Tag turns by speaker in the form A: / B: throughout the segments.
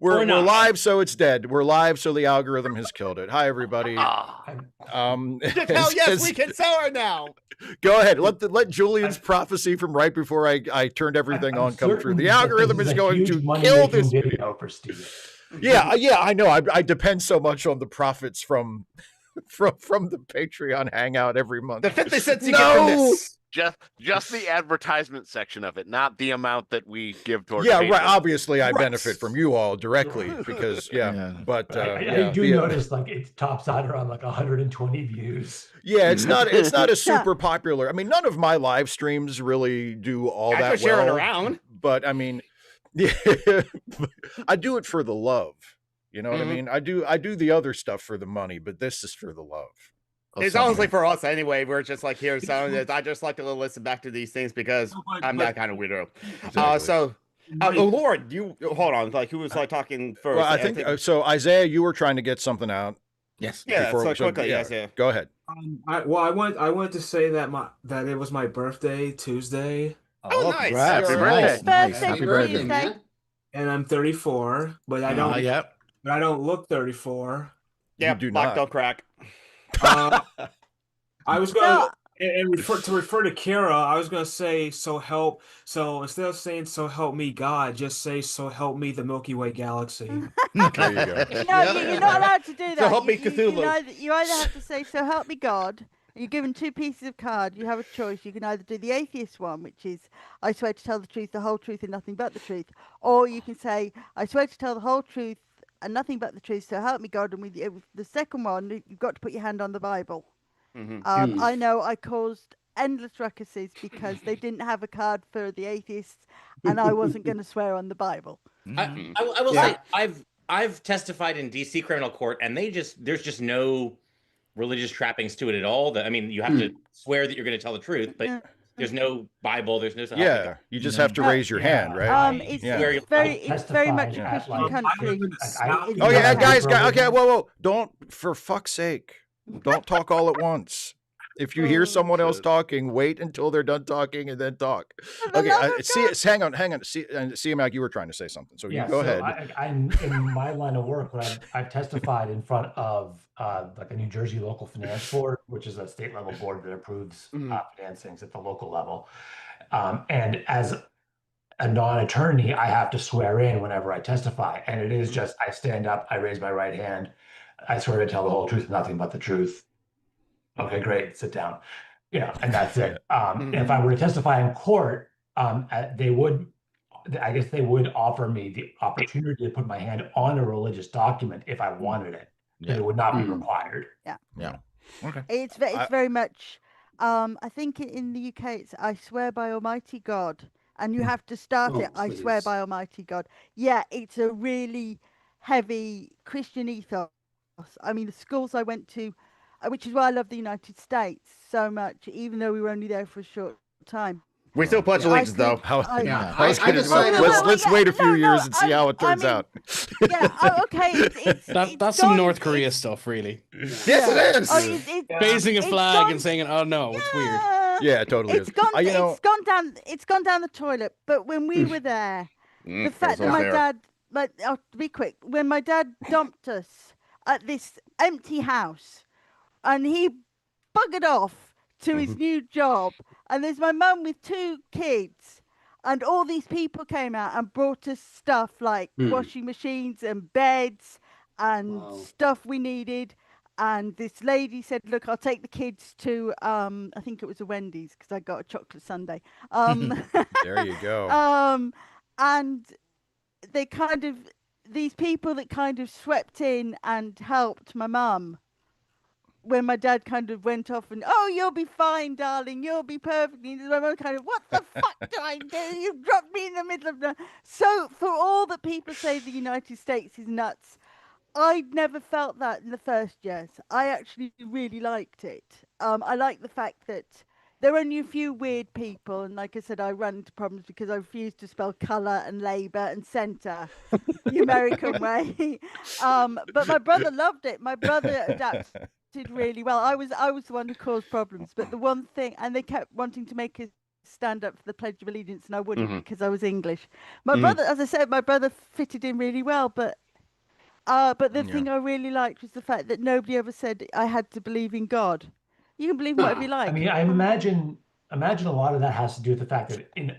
A: Well, we're live, so it's dead. We're live, so the algorithm has killed it. Hi, everybody.
B: Hell yes, we can sell her now.
A: Go ahead. Let Julian's prophecy from right before I turned everything on come true. The algorithm is going to kill this video for Steve. Yeah, I know. I depend so much on the profits from the Patreon Hangout every month.
B: The 50 cents you get from this.
C: Just the advertisement section of it, not the amount that we give towards.
A: Yeah, right. Obviously, I benefit from you all directly because but
D: I do notice like it tops out around like 120 views.
A: Yeah, it's not a super popular. I mean, none of my live streams really do all that well.
B: Sharing around,
A: but I mean, yeah, I do it for the love. You know what I mean? I do the other stuff for the money, but this is for the love.
B: It's honestly for us anyway. We're just like here selling this. I just like to listen back to these things because I'm that kind of weirdo. Exactly. Lord, you hold on. Like, who was like talking first?
A: Well, I think so. Isaiah, you were trying to get something out.
E: Yes.
B: Yeah. Quickly. Yes. Yeah.
A: Go ahead.
F: I wanted to say that it was my birthday Tuesday.
B: Oh, nice!
C: Happy birthday!
E: Happy birthday, man.
F: And I'm 34, but I don't. But I don't look 34.
B: Yeah,
A: do
B: black
A: not.
B: don't crack.
F: I was going to refer to Kara. I was going to say so instead of saying so help me God, just say so help me the Milky Way galaxy.
A: There you go.
G: You're not allowed to do that.
B: So help me Cthulhu.
G: You either have to say so help me God. You're given two pieces of card. You have a choice. You can either do the atheist one, which is I swear to tell the truth, the whole truth, and nothing but the truth, or you can say I swear to tell the whole truth and nothing but the truth, so help me God. And with the second one, you've got to put your hand on the Bible. I know I caused endless ruckuses because they didn't have a card for the atheists, and I wasn't going to swear on the Bible.
E: I will say I've testified in DC criminal court, and there's just no religious trappings to it at all. I mean, you have to swear that you're going to tell the truth, but there's no Bible. There's no.
A: You just have to raise your hand, right?
G: It's very much a Christian country.
A: Oh yeah, guys. Okay, whoa! Don't, for fuck's sake, don't talk all at once. If you hear someone else talking, wait until they're done talking and then talk. Okay, hang on. See, Mac, you were trying to say something, so you go ahead.
D: I'm in my line of work. I've testified in front of like a New Jersey local finance board, which is a state level board that approves financings at the local level. And as a non-attorney, I have to swear in whenever I testify, and it is just I stand up, I raise my right hand, I swear to tell the whole truth, and nothing but the truth. Okay, great. Sit down. Yeah, and that's it. If I were to testify in court, they would offer me the opportunity to put my hand on a religious document if I wanted it. It would not be required.
G: Yeah. Okay. It's very much. I think in the UK it's I swear by Almighty God, and you have to start it. I swear by Almighty God. Yeah, it's a really heavy Christian ethos. I mean, the schools I went to. Which is why I love the United States so much, even though we were only there for a short time.
B: We still pledge allegiance, though.
A: Let's wait a few years and see how it turns out.
G: Yeah, okay.
H: That's some North Korea stuff, really.
B: Yes, it is.
H: Raising a flag and saying, "Oh no, it's weird."
A: Yeah, it totally
G: is. It's gone down the toilet. But when we were there, the fact that my dad, to be quick, when my dad dumped us at this empty house. And he buggered off to his new job. And there's my mum with two kids. And all these people came out and brought us stuff like washing machines and beds and stuff we needed. And this lady said, look, I'll take the kids to, I think it was a Wendy's because I got a chocolate sundae.
A: There you go.
G: And they these people that kind of swept in and helped my mum. When my dad kind of went off and, you'll be fine, darling, you'll be perfect. And my mum kind of, what the fuck do I do? You dropped me in the middle of the... So for all that people say the United States is nuts, I'd never felt that in the first years. I actually really liked it. I like the fact that there are only a few weird people. And like I said, I run into problems because I refuse to spell colour and labour and centre the American way. But my brother loved it. My brother adapted really well. I was the one who caused problems, but the one thing, and they kept wanting to make us stand up for the Pledge of Allegiance, and I wouldn't because I was English. My brother, as I said, my brother fitted in really well, but the thing I really liked was the fact that nobody ever said I had to believe in God. You can believe whatever you like.
D: I mean, I imagine a lot of that has to do with the fact that in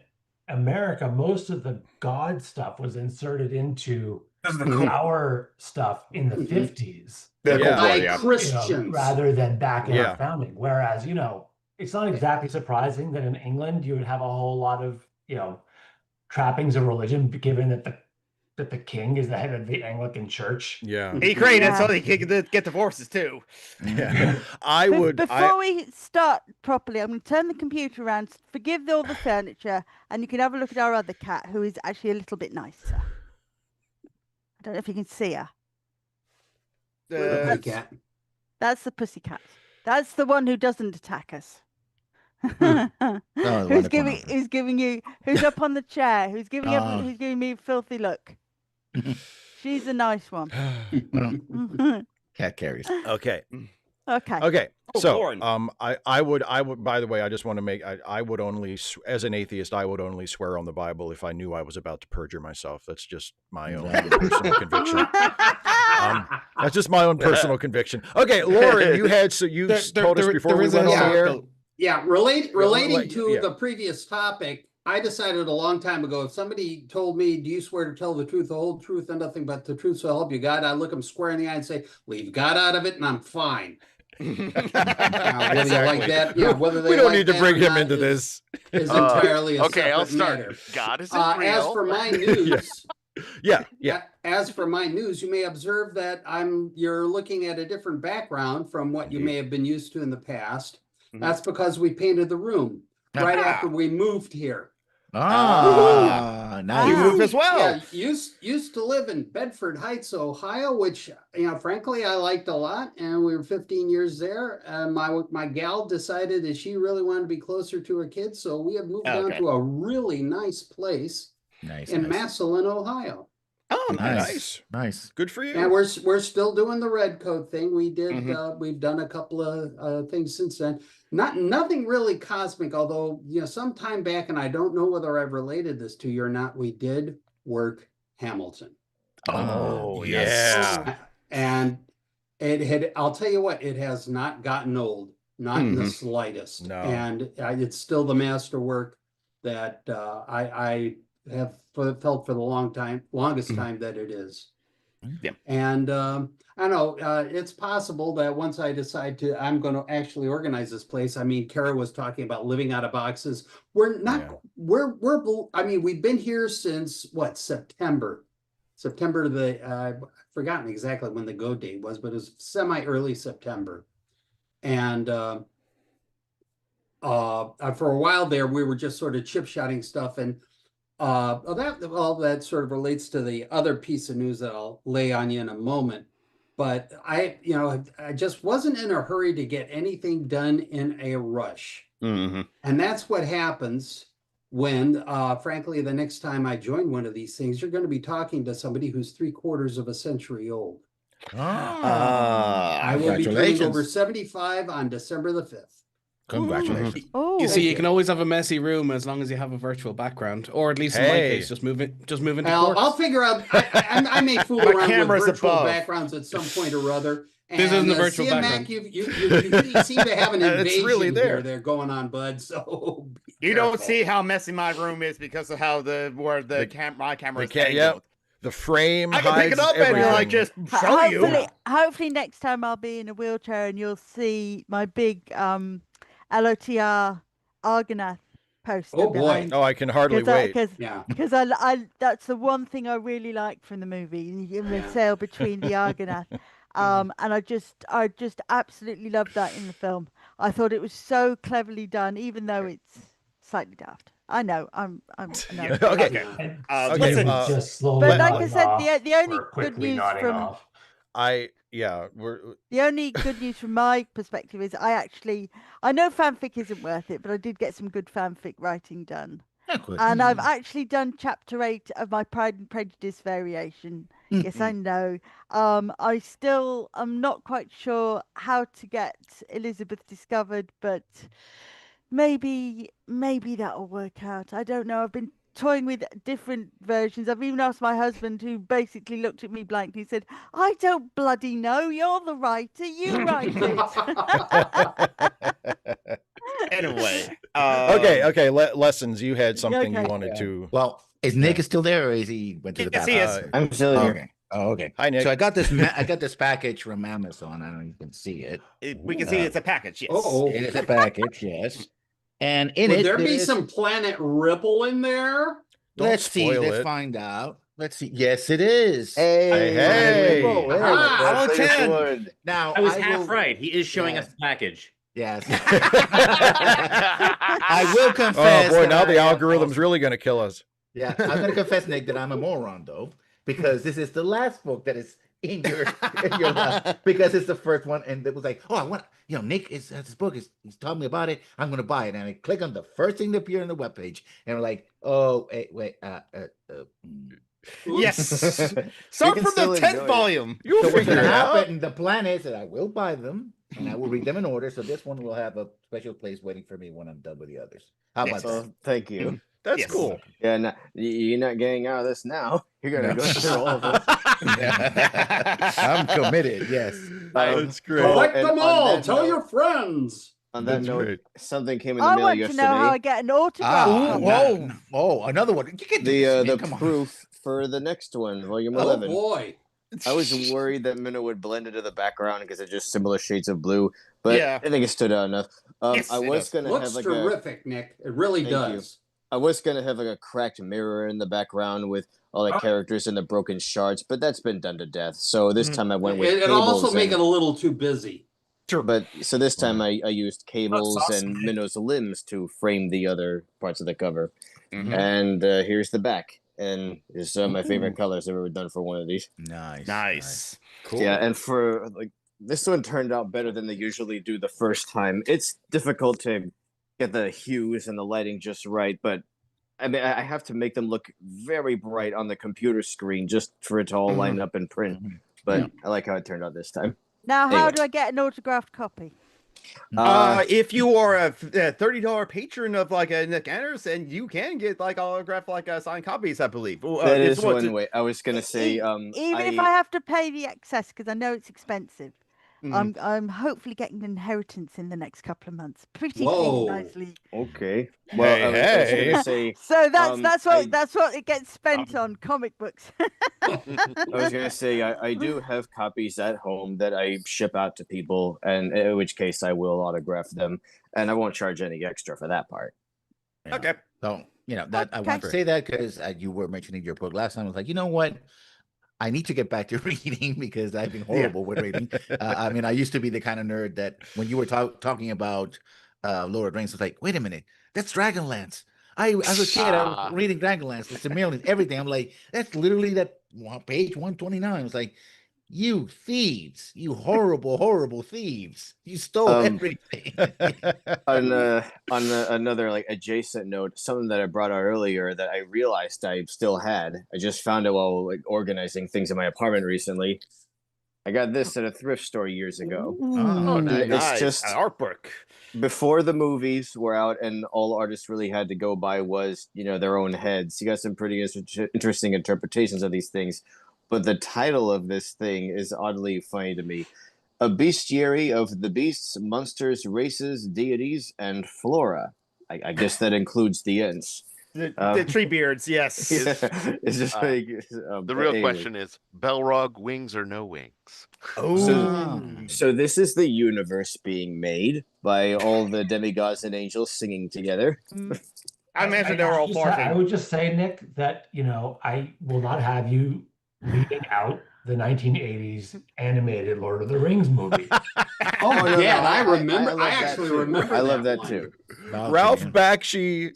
D: America, most of the God stuff was inserted into our stuff in the 50s.
I: By Christians.
D: You know, rather than back in our founding. Whereas, you know, it's not exactly surprising that in England you would have a whole lot of, you know, trappings of religion, given that the king is the head of the Anglican Church.
A: Yeah.
B: He created so he could get divorces too.
A: Yeah. I would.
G: Before we start properly, I'm going to turn the computer around, forgive all the furniture, and you can have a look at our other cat, who is actually a little bit nicer. I don't know if you can see her. That's the pussycat. That's the one who doesn't attack us. Who's up on the chair? Who's giving me a filthy look? She's a nice one.
I: Cat carries.
A: Okay.
G: Okay.
A: So, I would, by the way, I just want to make, I would only, as an atheist, I would only swear on the Bible if I knew I was about to perjure myself. That's just my own personal conviction. That's just my own personal conviction. Okay, Lauren, you had, so you told us before we went on the air.
I: Yeah, relating to the previous topic, I decided a long time ago, if somebody told me, do you swear to tell the truth, the whole truth, and nothing but the truth, so help you God, I look them square in the eye and say, leave God out of it, and I'm fine. Whether you like that, whether they
A: we don't
I: like
A: need to bring him into this.
I: Is entirely a
C: okay, I'll start.
I: matter.
C: God is real.
I: As for my news,
A: yeah.
I: As for my news, you may observe that you're looking at a different background from what you may have been used to in the past. That's because we painted the room right after we moved here.
B: Nice. You moved as well.
I: Yeah, used to live in Bedford Heights, Ohio, which frankly I liked a lot, and we were 15 years there. And my gal decided that she really wanted to be closer to her kids, so we have moved down to a really nice place in Massillon, Ohio.
B: Oh, nice.
A: Good for you.
I: And we're still doing the red coat thing. We did. We've done a couple of things since then. Nothing really cosmic, although some time back, and I don't know whether I've related this to you or not. We did work Hamilton.
A: Oh yeah.
I: And it had. I'll tell you what. It has not gotten old, not in the slightest.
A: No.
I: And it's still the masterwork that I have felt for the longest time that it is.
B: Yeah.
I: And I know it's possible that once I decide I'm going to actually organize this place. I mean, Kara was talking about living out of boxes. We're not. I mean, we've been here since what, September I've forgotten exactly when the go date was, but it was semi-early September. And for a while there, we were just sort of chip-shotting stuff, and that sort of relates to the other piece of news that I'll lay on you in a moment. But I just wasn't in a hurry to get anything done in a rush. And that's what happens when, frankly, the next time I join one of these things, you're going to be talking to somebody who's 3/4 of a century old. I will be turning over 75 on December the 5th. Congratulations.
H: You see, you can always have a messy room as long as you have a virtual background, or at least in my case, just move into
I: I'll figure out. I may fool around with virtual backgrounds at some point or other. And,
H: this isn't a virtual background.
I: You seem to have an invasion really there going on, bud. So
B: you don't see how messy my room is because of how my camera is angled.
A: The frame.
B: I can pick it up and just show you.
G: Hopefully, next time I'll be in a wheelchair and you'll see my big LOTR Argonath poster.
I: Oh boy!
A: Oh, I can hardly wait.
G: Because I that's the one thing I really liked from the movie. The sail between the Argonath, and I just absolutely loved that in the film. I thought it was so cleverly done, even though it's slightly daft. I know. I'm no.
A: Okay.
D: Just slowly.
G: But like I said, the only good news from the only good news from my perspective is I know fanfic isn't worth it, but I did get some good fanfic writing done. And I've actually done chapter 8 of my Pride and Prejudice variation. Yes, I know. I'm not quite sure how to get Elizabeth discovered, but maybe that'll work out. I don't know. I've been toying with different versions. I've even asked my husband, who basically looked at me blankly, said, "I don't bloody know. You're the writer. You write it."
B: Anyway,
A: okay. Lessons. You had something you wanted to.
J: Well, is Nick still there, or is he went to the bathroom?
B: Yes, he is.
J: I'm still here. Okay. Oh, okay.
A: Hi, Nick.
J: So I got this package from Amazon. I don't know if you can see it.
B: We can see it's a package. Yes.
J: It is a package. Yes. And in
I: Would
J: it,
I: there be some Planet Ripple in there?
J: Let's see. Let's find out. Let's see. Yes, it is.
A: Hey.
J: Hello, 10. Now
E: I was half right. He is showing us the package.
J: Yes. I will confess.
A: Oh boy, now the algorithm's really going to kill us.
J: Yeah, I'm going to confess, Nick, that I'm a moron though, because this is the last book that is in your lap, because it's the first one, and it was like, oh, I want, Nick has this book. He's telling me about it. I'm going to buy it, and I click on the first thing that appeared on the webpage, and we're like, oh, wait.
B: Yes. Start from the 10th volume.
J: So what's going to happen? The plan is that I will buy them, and I will read them in order. So this one will have a special place waiting for me when I'm done with the others. How about that?
K: Thank you.
A: That's cool.
K: Yeah, no, you're not getting out of this now. You're gonna go through all of them.
J: I'm committed. Yes,
A: that's great.
I: Collect them all. Tell your friends.
K: On that note, something came in the mail yesterday.
G: I want to know how I get an autograph.
J: Another one. You get
K: the proof for the next one, volume 11.
I: Oh boy.
K: I was worried that Minnow would blend into the background because it's just similar shades of blue, but
B: yeah.
K: I think it stood out enough.
B: Yes,
K: I was gonna
I: looks
K: have
I: terrific, Nick. It really does.
K: I was gonna have like a cracked mirror in the background with all the characters and the broken shards, but that's been done to death. So this time I went with
I: it also make it a little too busy.
K: Sure. But so this time I used cables and Minnow's limbs to frame the other parts of the cover. And here's the back. And it's my favorite colors I've ever done for one of these.
B: Nice.
K: Cool. Yeah, and for like this one turned out better than they usually do the first time. It's difficult to get the hues and the lighting just right, but I mean I have to make them look very bright on the computer screen just for it to all line up in print. But I like how it turned out this time.
G: Now, how do I get an autographed copy?
B: If you are a $30 patron of like a Nick Anderson, you can get like autographed signed copies, I believe.
K: That is one way. I was gonna say,
G: even if I have to pay the excess, because I know it's expensive. I'm hopefully getting an inheritance in the next couple of months. Pretty nicely.
K: Okay. Well, I was gonna say,
G: so that's what it gets spent on, comic books.
K: I was gonna say I do have copies at home that I ship out to people, and in which case I will autograph them, and I won't charge any extra for that part.
J: Yeah. Okay. So that I want to say that because you were mentioning your book last time. I was like, you know what? I need to get back to reading because I've been horrible with reading. I mean, I used to be the kind of nerd that when you were talking about Lord of the Rings, I was like, wait a minute, that's Dragonlance. I was a kid, I was reading Dragonlance, the Silmarillion, everything. I'm like, that's literally that page 129. I was like, you thieves, you horrible, horrible thieves. You stole everything.
K: on another like adjacent note, something that I brought out earlier that I realized I still had. I just found it while like organizing things in my apartment recently. I got this at a thrift store years ago.
B: Nice.
K: It's just
B: an art book.
K: Before the movies were out and all artists really had to go by was, their own heads. You got some pretty interesting interpretations of these things. But the title of this thing is oddly funny to me. A bestiary of the beasts, monsters, races, deities, and flora. I guess that includes the Ents.
B: The tree beards, yes.
K: It's just like,
C: the real question is, Belrog, wings or no wings?
K: So this is the universe being made by all the demigods and angels singing together.
B: I imagine they were all barking.
D: I would just say, Nick, that, I will not have you leaving out the 1980s animated Lord of the Rings movie.
I: I remember. I actually remember.
K: I love that too.
A: Ralph Bakshi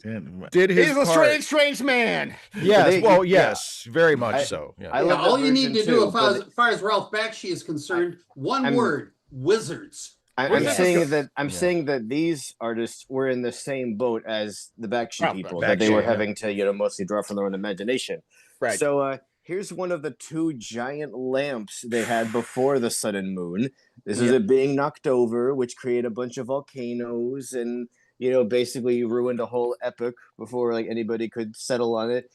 A: did his
B: He's a strange man.
A: Yes, yes, very much so. Yeah.
I: All you need to do, as far as Ralph Bakshi is concerned, one word: wizards.
K: I'm saying that these artists were in the same boat as the Bakshi people, that they were having to mostly draw from their own imagination.
B: Right.
K: So here's one of the two giant lamps they had before the sun and moon. This is it being knocked over, which create a bunch of volcanoes and basically you ruined a whole epic before like anybody could settle on it.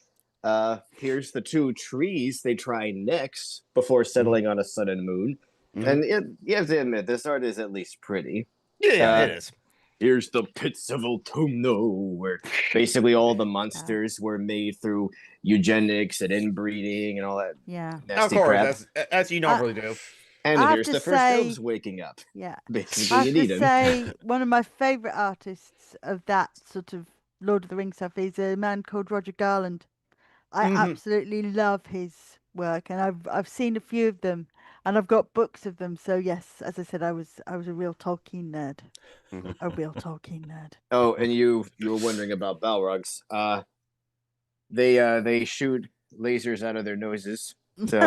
K: Here's the 2 trees they try next before settling on a sun and moon. And you have to admit, this art is at least pretty.
B: Yeah, it is.
K: Here's the pits of Autumno, where basically all the monsters were made through eugenics and inbreeding and all that.
G: Yeah.
K: Nasty
B: Of course,
K: crap.
B: as you normally do.
K: And
G: I have
K: here's
G: to
K: the first
G: say-
K: elves waking up.
G: Yeah.
K: Basically,
G: I
K: you
G: have
K: need
G: to
K: him.
G: say, one of my favourite artists of that sort of Lord of the Rings stuff is a man called Roger Garland. I absolutely love his work, and I've seen a few of them, and I've got books of them. So yes, as I said, I was a real Tolkien nerd. A real Tolkien nerd.
K: Oh, and you were wondering about Balrogs. They shoot lasers out of their noses. So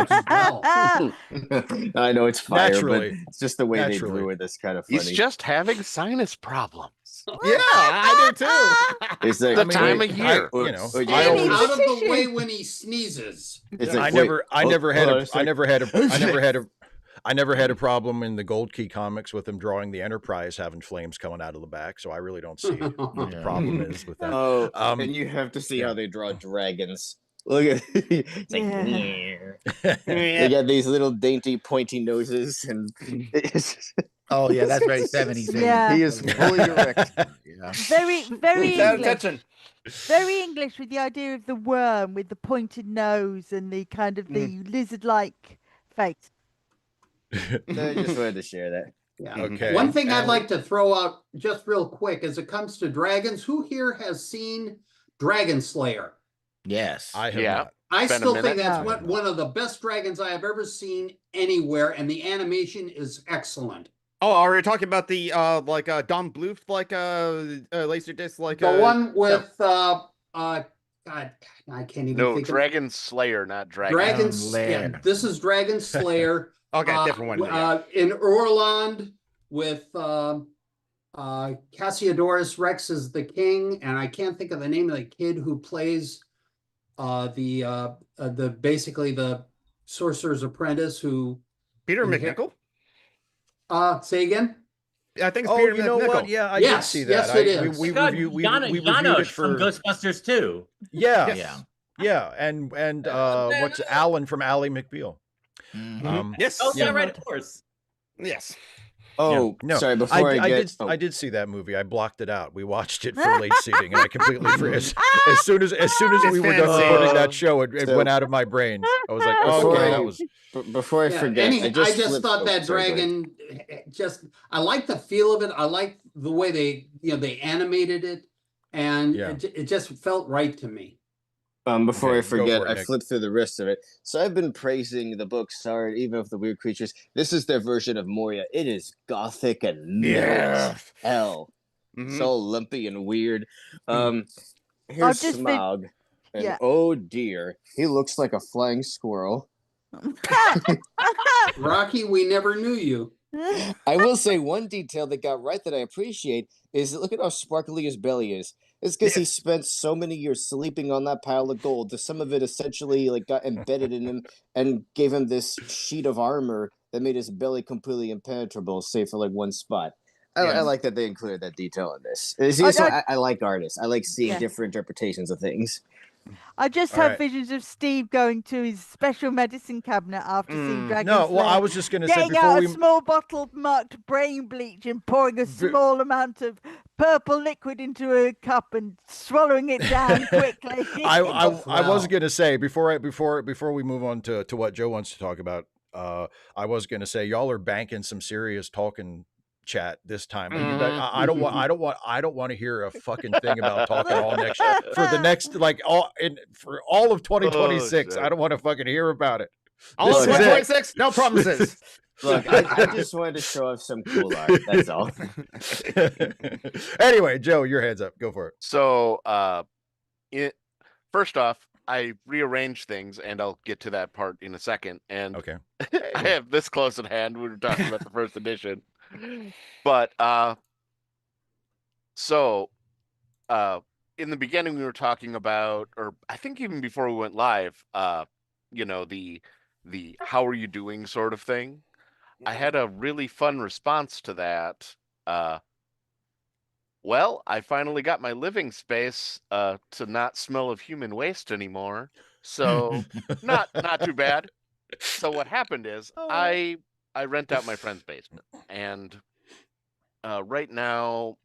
K: I know it's fire,
A: Naturally.
K: but it's just the way
A: Naturally.
K: they drew it that's kind of funny.
C: He's just having sinus problems.
B: Yeah, I do too.
K: It's like,
C: The time of year.
K: I
I: Get
K: always,
I: out of the way when he sneezes.
K: it's
A: I
K: like,
A: never had
K: hold on
A: a
K: a second.
A: I never had a problem in the Gold Key comics with them drawing the Enterprise having flames coming out of the back, so I really don't see what the problem is with that.
K: Oh, and you have to see how they draw dragons. Look at it's like they got these little dainty pointy noses and
J: Oh yeah, that's very 70s.
G: Yeah.
K: he is fully erect.
G: Very, very
B: Now,
G: English.
B: attention.
G: Very English with the idea of the worm with the pointed nose and the kind of the lizard-like face.
K: I just wanted to share that.
I: Yeah.
A: Okay.
I: One thing I'd like to throw out just real quick as it comes to dragons, who here has seen Dragon Slayer?
J: Yes.
A: I have
C: Yeah.
A: not.
I: I
C: Been a
I: still think
C: minute.
I: that's
G: Yeah.
I: one of the best dragons I have ever seen anywhere, and the animation is excellent.
B: Oh, are you talking about the Don Bluth laser disc
I: The one with God, I can't even
C: No,
I: think
C: Dragon Slayer, not
I: of
C: Dragon.
I: Dragon.
J: Slayer.
I: Yeah, this is Dragon Slayer.
B: Okay, different one. Yeah.
I: In Orland with Cassiodorus Rex is the king, and I can't think of the name of the kid who plays the basically the sorcerer's apprentice who
B: Peter
I: inher-
B: McNichol?
I: Say again.
B: I think it's
A: Oh,
B: Peter
A: you know
B: McNichol.
A: what? Yeah, I
I: Yes,
A: did see that.
I: yes, it is.
A: We
E: God,
A: reviewed
E: Janosch
A: it
E: from
A: for
E: Ghostbusters too.
A: yeah,
B: Yes.
A: yeah, and what's Alan from Ally McBeal?
J: Mhm.
B: Yes.
E: Oh,
A: Yeah.
E: yeah, right, of course.
B: Yes.
K: Oh,
A: No,
K: sorry. Before
A: I did see that movie. I blocked it out. We watched it for late seating, and I completely as soon as we were done
B: fancy.
A: recording that show, it
K: So-
A: went out of my brain. I was like,
K: Before
A: okay,
K: I-
A: that was
K: before I
I: Yeah,
K: forget, I just
I: just
K: flipped-
I: thought
K: oh,
I: that
K: sorry, go ahead.
I: dragon I like the feel of it. I like the way they animated it, and
A: Yeah.
I: it just felt right to me.
K: Before
A: Okay,
K: I
A: go
K: forget,
A: for it,
K: I
A: Nick.
K: flipped through the rest of it. So I've been praising the book, sorry, even of the weird creatures. This is their version of Moria. It is gothic and metal
B: Yeah.
K: as hell.
B: Mhm.
K: So lumpy and weird. Here's
G: just been-
K: Smaug. And
G: Yeah.
K: oh dear, he looks like a flying squirrel.
I: Rocky, we never knew you.
K: I will say one detail that got right that I appreciate is look at how sparkly his belly is. It's because he spent so many years sleeping on that pile of gold that some of it essentially like got embedded in him and gave him this sheet of armor that made his belly completely impenetrable, save for like one spot. I like that they included that detail in this. I like artists. I like seeing
G: Yeah.
K: different interpretations of things.
G: I just
A: All
G: have
A: right.
G: visions of Steve going to his special medicine cabinet after seeing Dragon
A: no. Well, I
G: Slayer,
A: was just going to say
G: getting
A: before
G: out
A: we
G: a small bottle marked brain bleach and pouring a small amount of purple liquid into a cup and swallowing it down quickly.
A: I was gonna say before we move on to what Joe wants to talk about, I was gonna say y'all are banking some serious talking chat this time. I don't want to hear a fucking thing about talking all next for the next for all of 2026. I don't want to fucking hear about it.
B: All of
A: This is it.
B: 2026, no promises.
K: Look, I just wanted to show off some cool art. That's all.
A: Anyway, Joe, your head's up. Go for it.
C: So, first off, I rearranged things, and I'll get to that part in a second. And
A: Okay.
C: I have this close at hand. We were talking about the first edition, but in the beginning we were talking about, or I think even before we went live, the how are you doing sort of thing. I had a really fun response to that. Well, I finally got my living space to not smell of human waste anymore. So not too bad. So what happened is I rent out my friend's basement, and right now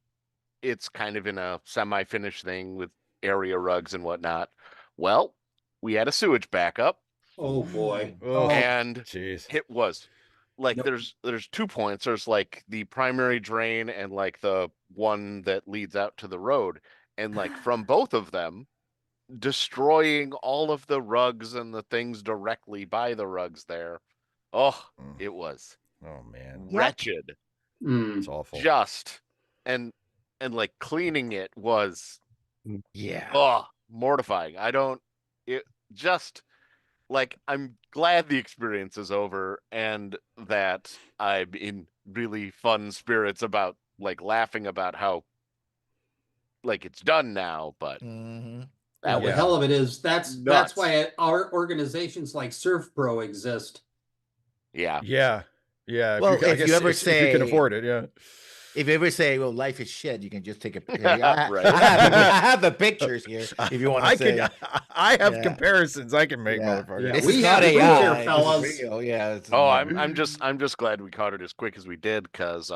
C: it's kind of in a semi-finished thing with area rugs and whatnot. Well, we had a sewage backup.
I: Oh boy.
C: And
A: jeez.
C: it was like there's 2 points. There's like the primary drain and like the one that leads out to the road. And like from both of them, destroying all of the rugs and the things directly by the rugs there. Oh, it was wretched.
A: It's awful.
C: Just and like cleaning it was mortifying. It just like I'm glad the experience is over and that I'm in really fun spirits about like laughing about how like it's done now, but
I: the hell of it is that's why our organizations like Surf Pro exist.
C: Yeah.
J: Well, if you ever say
A: if you can afford it,
J: if you ever say, "Well, life is shit," you can just take a picture. I have the pictures here. If you want to say,
A: I have comparisons I can make, motherfucker.
J: This
I: we
J: is
I: have
J: not
I: here, fellas.
C: I'm just glad we caught it as quick as we did because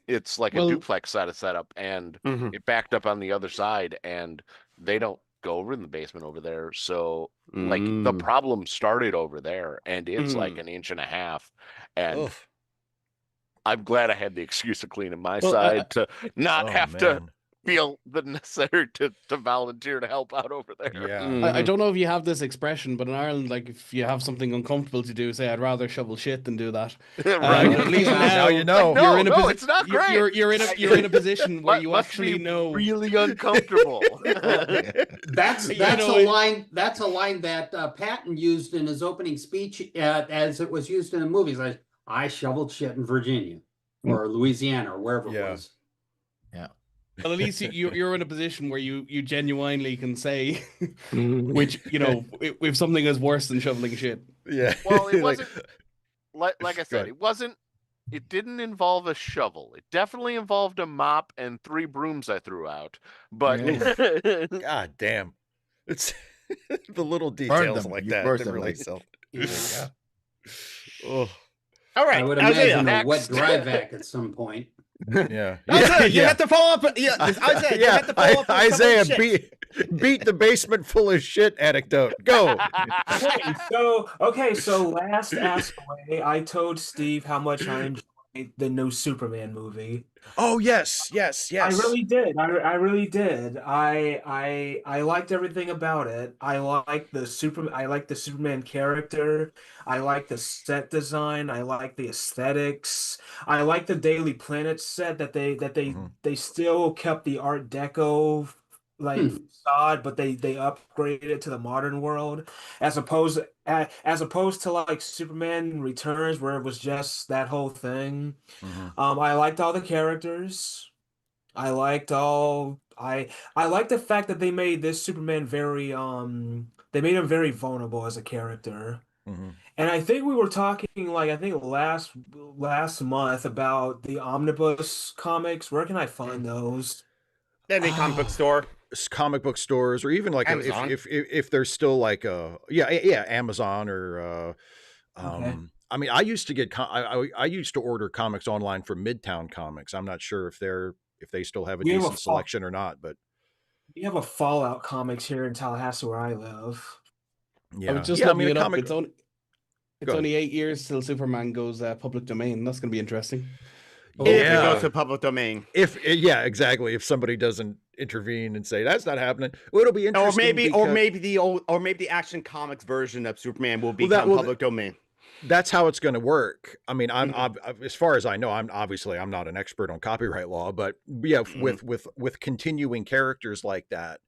C: it's like a duplex setup, and it backed up on the other side, and they don't go over in the basement over there. So like the problem started over there, and it's like an inch and a half, and I'm glad I had the excuse of cleaning my side to not have to feel the necessary to volunteer to help out over there.
A: Yeah.
H: I don't know if you have this expression, but in Ireland, like if you have something uncomfortable to do, say I'd rather shovel shit than do that.
C: Right.
H: At least now
A: you know.
H: You're in a
C: it's not great.
H: You're in a position where you actually know
C: really uncomfortable.
I: That's a line that Patton used in his opening speech as it was used in the movies. I shoveled shit in Virginia or Louisiana or wherever it was.
J: Yeah.
H: Well, at least you're in a position where you genuinely can say, which if something is worse than shoveling shit.
A: Yeah.
C: Well, it wasn't like I said, it didn't involve a shovel. It definitely involved a mop and 3 brooms I threw out. But
A: God damn, it's the little details like that really sell.
B: Oh. All right.
I: I would imagine a wet dry vac at some point.
A: Yeah.
B: Isaiah, you have to follow up. Isaiah, you have to follow up.
A: Isaiah, beat the basement full of shit anecdote. Go.
F: So last Ask Away, I told Steve how much I enjoyed the new Superman movie.
A: Oh yes.
F: I really did. I really did. I liked everything about it. I like the Superman character. I like the set design. I like the aesthetics. I like the Daily Planet set that they still kept the Art Deco facade, but they upgraded it to the modern world as opposed to like Superman Returns where it was just that whole thing. I liked all the characters. I liked the fact that they made this Superman very they made him very vulnerable as a character. And I think we were talking last month about the omnibus comics. Where can I find those?
B: Any comic book store.
A: Comic book stores, or even like if there's still like Amazon or I mean, I used to get I used to order comics online from Midtown Comics. I'm not sure if they still have a decent selection or not, but
F: we have a Fallout Comics here in Tallahassee where I live.
H: Yeah, I was just looking it up. It's only 8 years till Superman goes public domain. That's going to be interesting.
B: If it goes to public domain.
A: Exactly. If somebody doesn't intervene and say that's not happening, well, it'll be interesting.
B: Or maybe the Action Comics version of Superman will become public domain.
A: That's how it's going to work. I mean, I'm as far as I know, I'm not an expert on copyright law, but with continuing characters like that,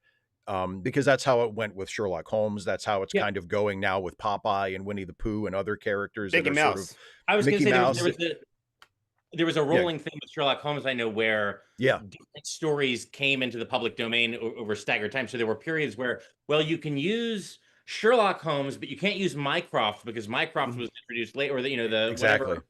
A: because that's how it went with Sherlock Holmes. That's how it's kind of going now with Popeye and Winnie the Pooh and other characters.
E: Mickey Mouse. I was going to say there was a rolling thing with Sherlock Holmes, I know, where different stories came into the public domain over staggered time. So there were periods where, you can use Sherlock Holmes, but you can't use Mycroft because Mycroft was introduced late, or whatever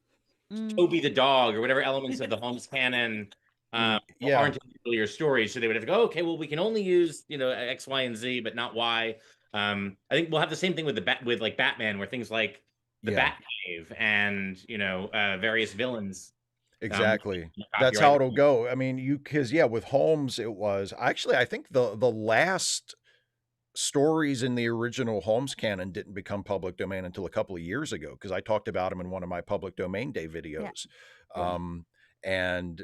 E: Toby the dog or whatever elements of the Holmes canon aren't in the earlier stories, so they would have to go, okay, well, we can only use X, Y, and Z, but not Y. I think we'll have the same thing with like Batman, where things like the Batcave and various villains.
A: Exactly. That's how it'll go. I mean, because with Holmes, it was actually, I think the last stories in the original Holmes canon didn't become public domain until a couple of years ago, because I talked about them in one of my public domain day videos. And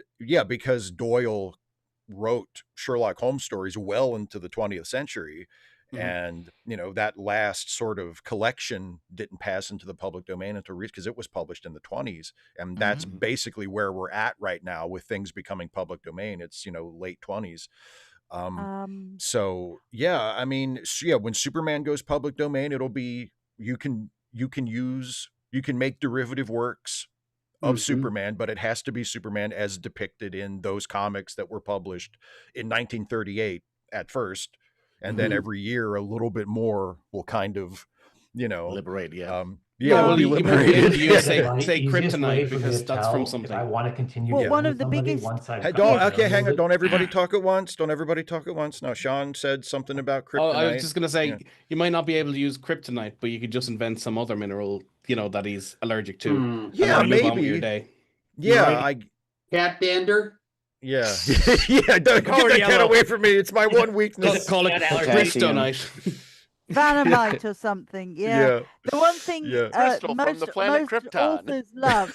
A: because Doyle wrote Sherlock Holmes stories well into the 20th century. And that last sort of collection didn't pass into the public domain until because it was published in the 20s, and that's basically where we're at right now with things becoming public domain. It's late 20s. So I mean, when Superman goes public domain, it'll be you can make derivative works of Superman, but it has to be Superman as depicted in those comics that were published in 1938 at first. And then every year a little bit more will kind of,
J: liberate.
A: Will be liberated.
H: Say kryptonite, because that's from something.
D: I want to continue.
G: Well, one of the biggest.
A: Hang on. Don't everybody talk at once. Now, Sean said something about kryptonite.
H: I was just gonna say you might not be able to use kryptonite, but you could just invent some other mineral, that he's allergic to.
A: Maybe.
I: Cat dander.
A: Yeah. Don't get that cat away from me. It's my one weakness.
H: Call it kryptonite.
G: Vanamite or something. The one thing most authors love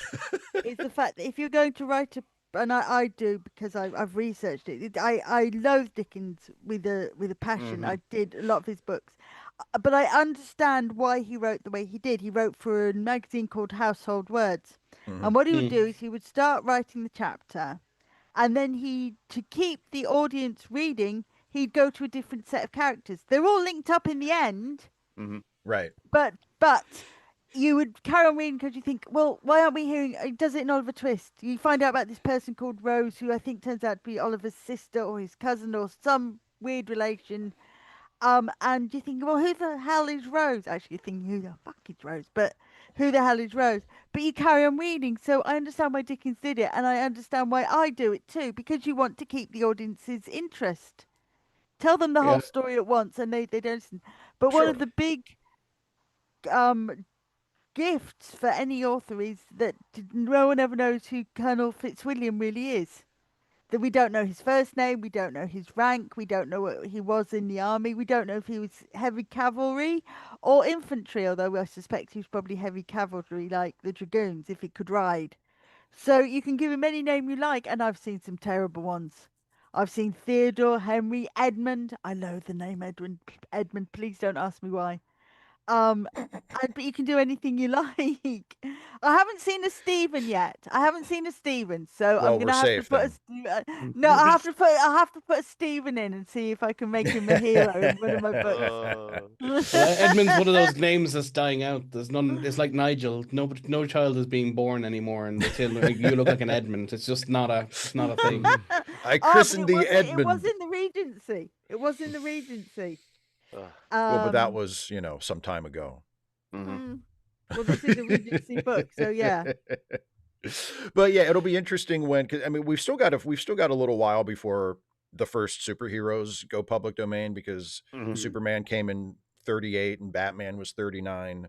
G: is the fact that if you're going to write and I do, because I've researched it. I loathe Dickens with a passion. I did a lot of his books, but I understand why he wrote the way he did. He wrote for a magazine called Household Words, and what he would do is he would start writing the chapter, and then to keep the audience reading, he'd go to a different set of characters. They're all linked up in the end.
A: Right.
G: But you would carry on reading because you think, well, why aren't we hearing, does it in Oliver Twist? You find out about this person called Rose, who I think turns out to be Oliver's sister or his cousin or some weird relation. And you think, well, who the hell is Rose? Actually, you're thinking, who the fuck is Rose? But who the hell is Rose? But you carry on reading. So I understand why Dickens did it. And I understand why I do it too, because you want to keep the audience's interest. Tell them the whole story at once and they don't listen. But one of the big gifts for any author is that no one ever knows who Colonel Fitzwilliam really is. That we don't know his first name, we don't know his rank, we don't know what he was in the army, we don't know if he was heavy cavalry or infantry, although I suspect he was probably heavy cavalry like the dragoons if he could ride. So you can give him any name you like, and I've seen some terrible ones. I've seen Theodore, Henry, Edmund. I loathe the name Edmund. Edmund, please don't ask me why. But you can do anything you like. I haven't seen a Stephen yet. So I'm gonna have to put I have to put a Stephen in and see if I can make him a hero in one of my books.
H: Edmund's one of those names that's dying out. There's none. It's like Nigel. No child is being born anymore, and until you look like an Edmund, it's just not a thing.
A: I christened the Edmund.
G: It was in the Regency.
A: But that was, some time ago.
G: Well, this is a Regency book, so yeah.
A: But it'll be interesting cause, we've still got a little while before the first superheroes go public domain, because Superman came in 38 and Batman was 39,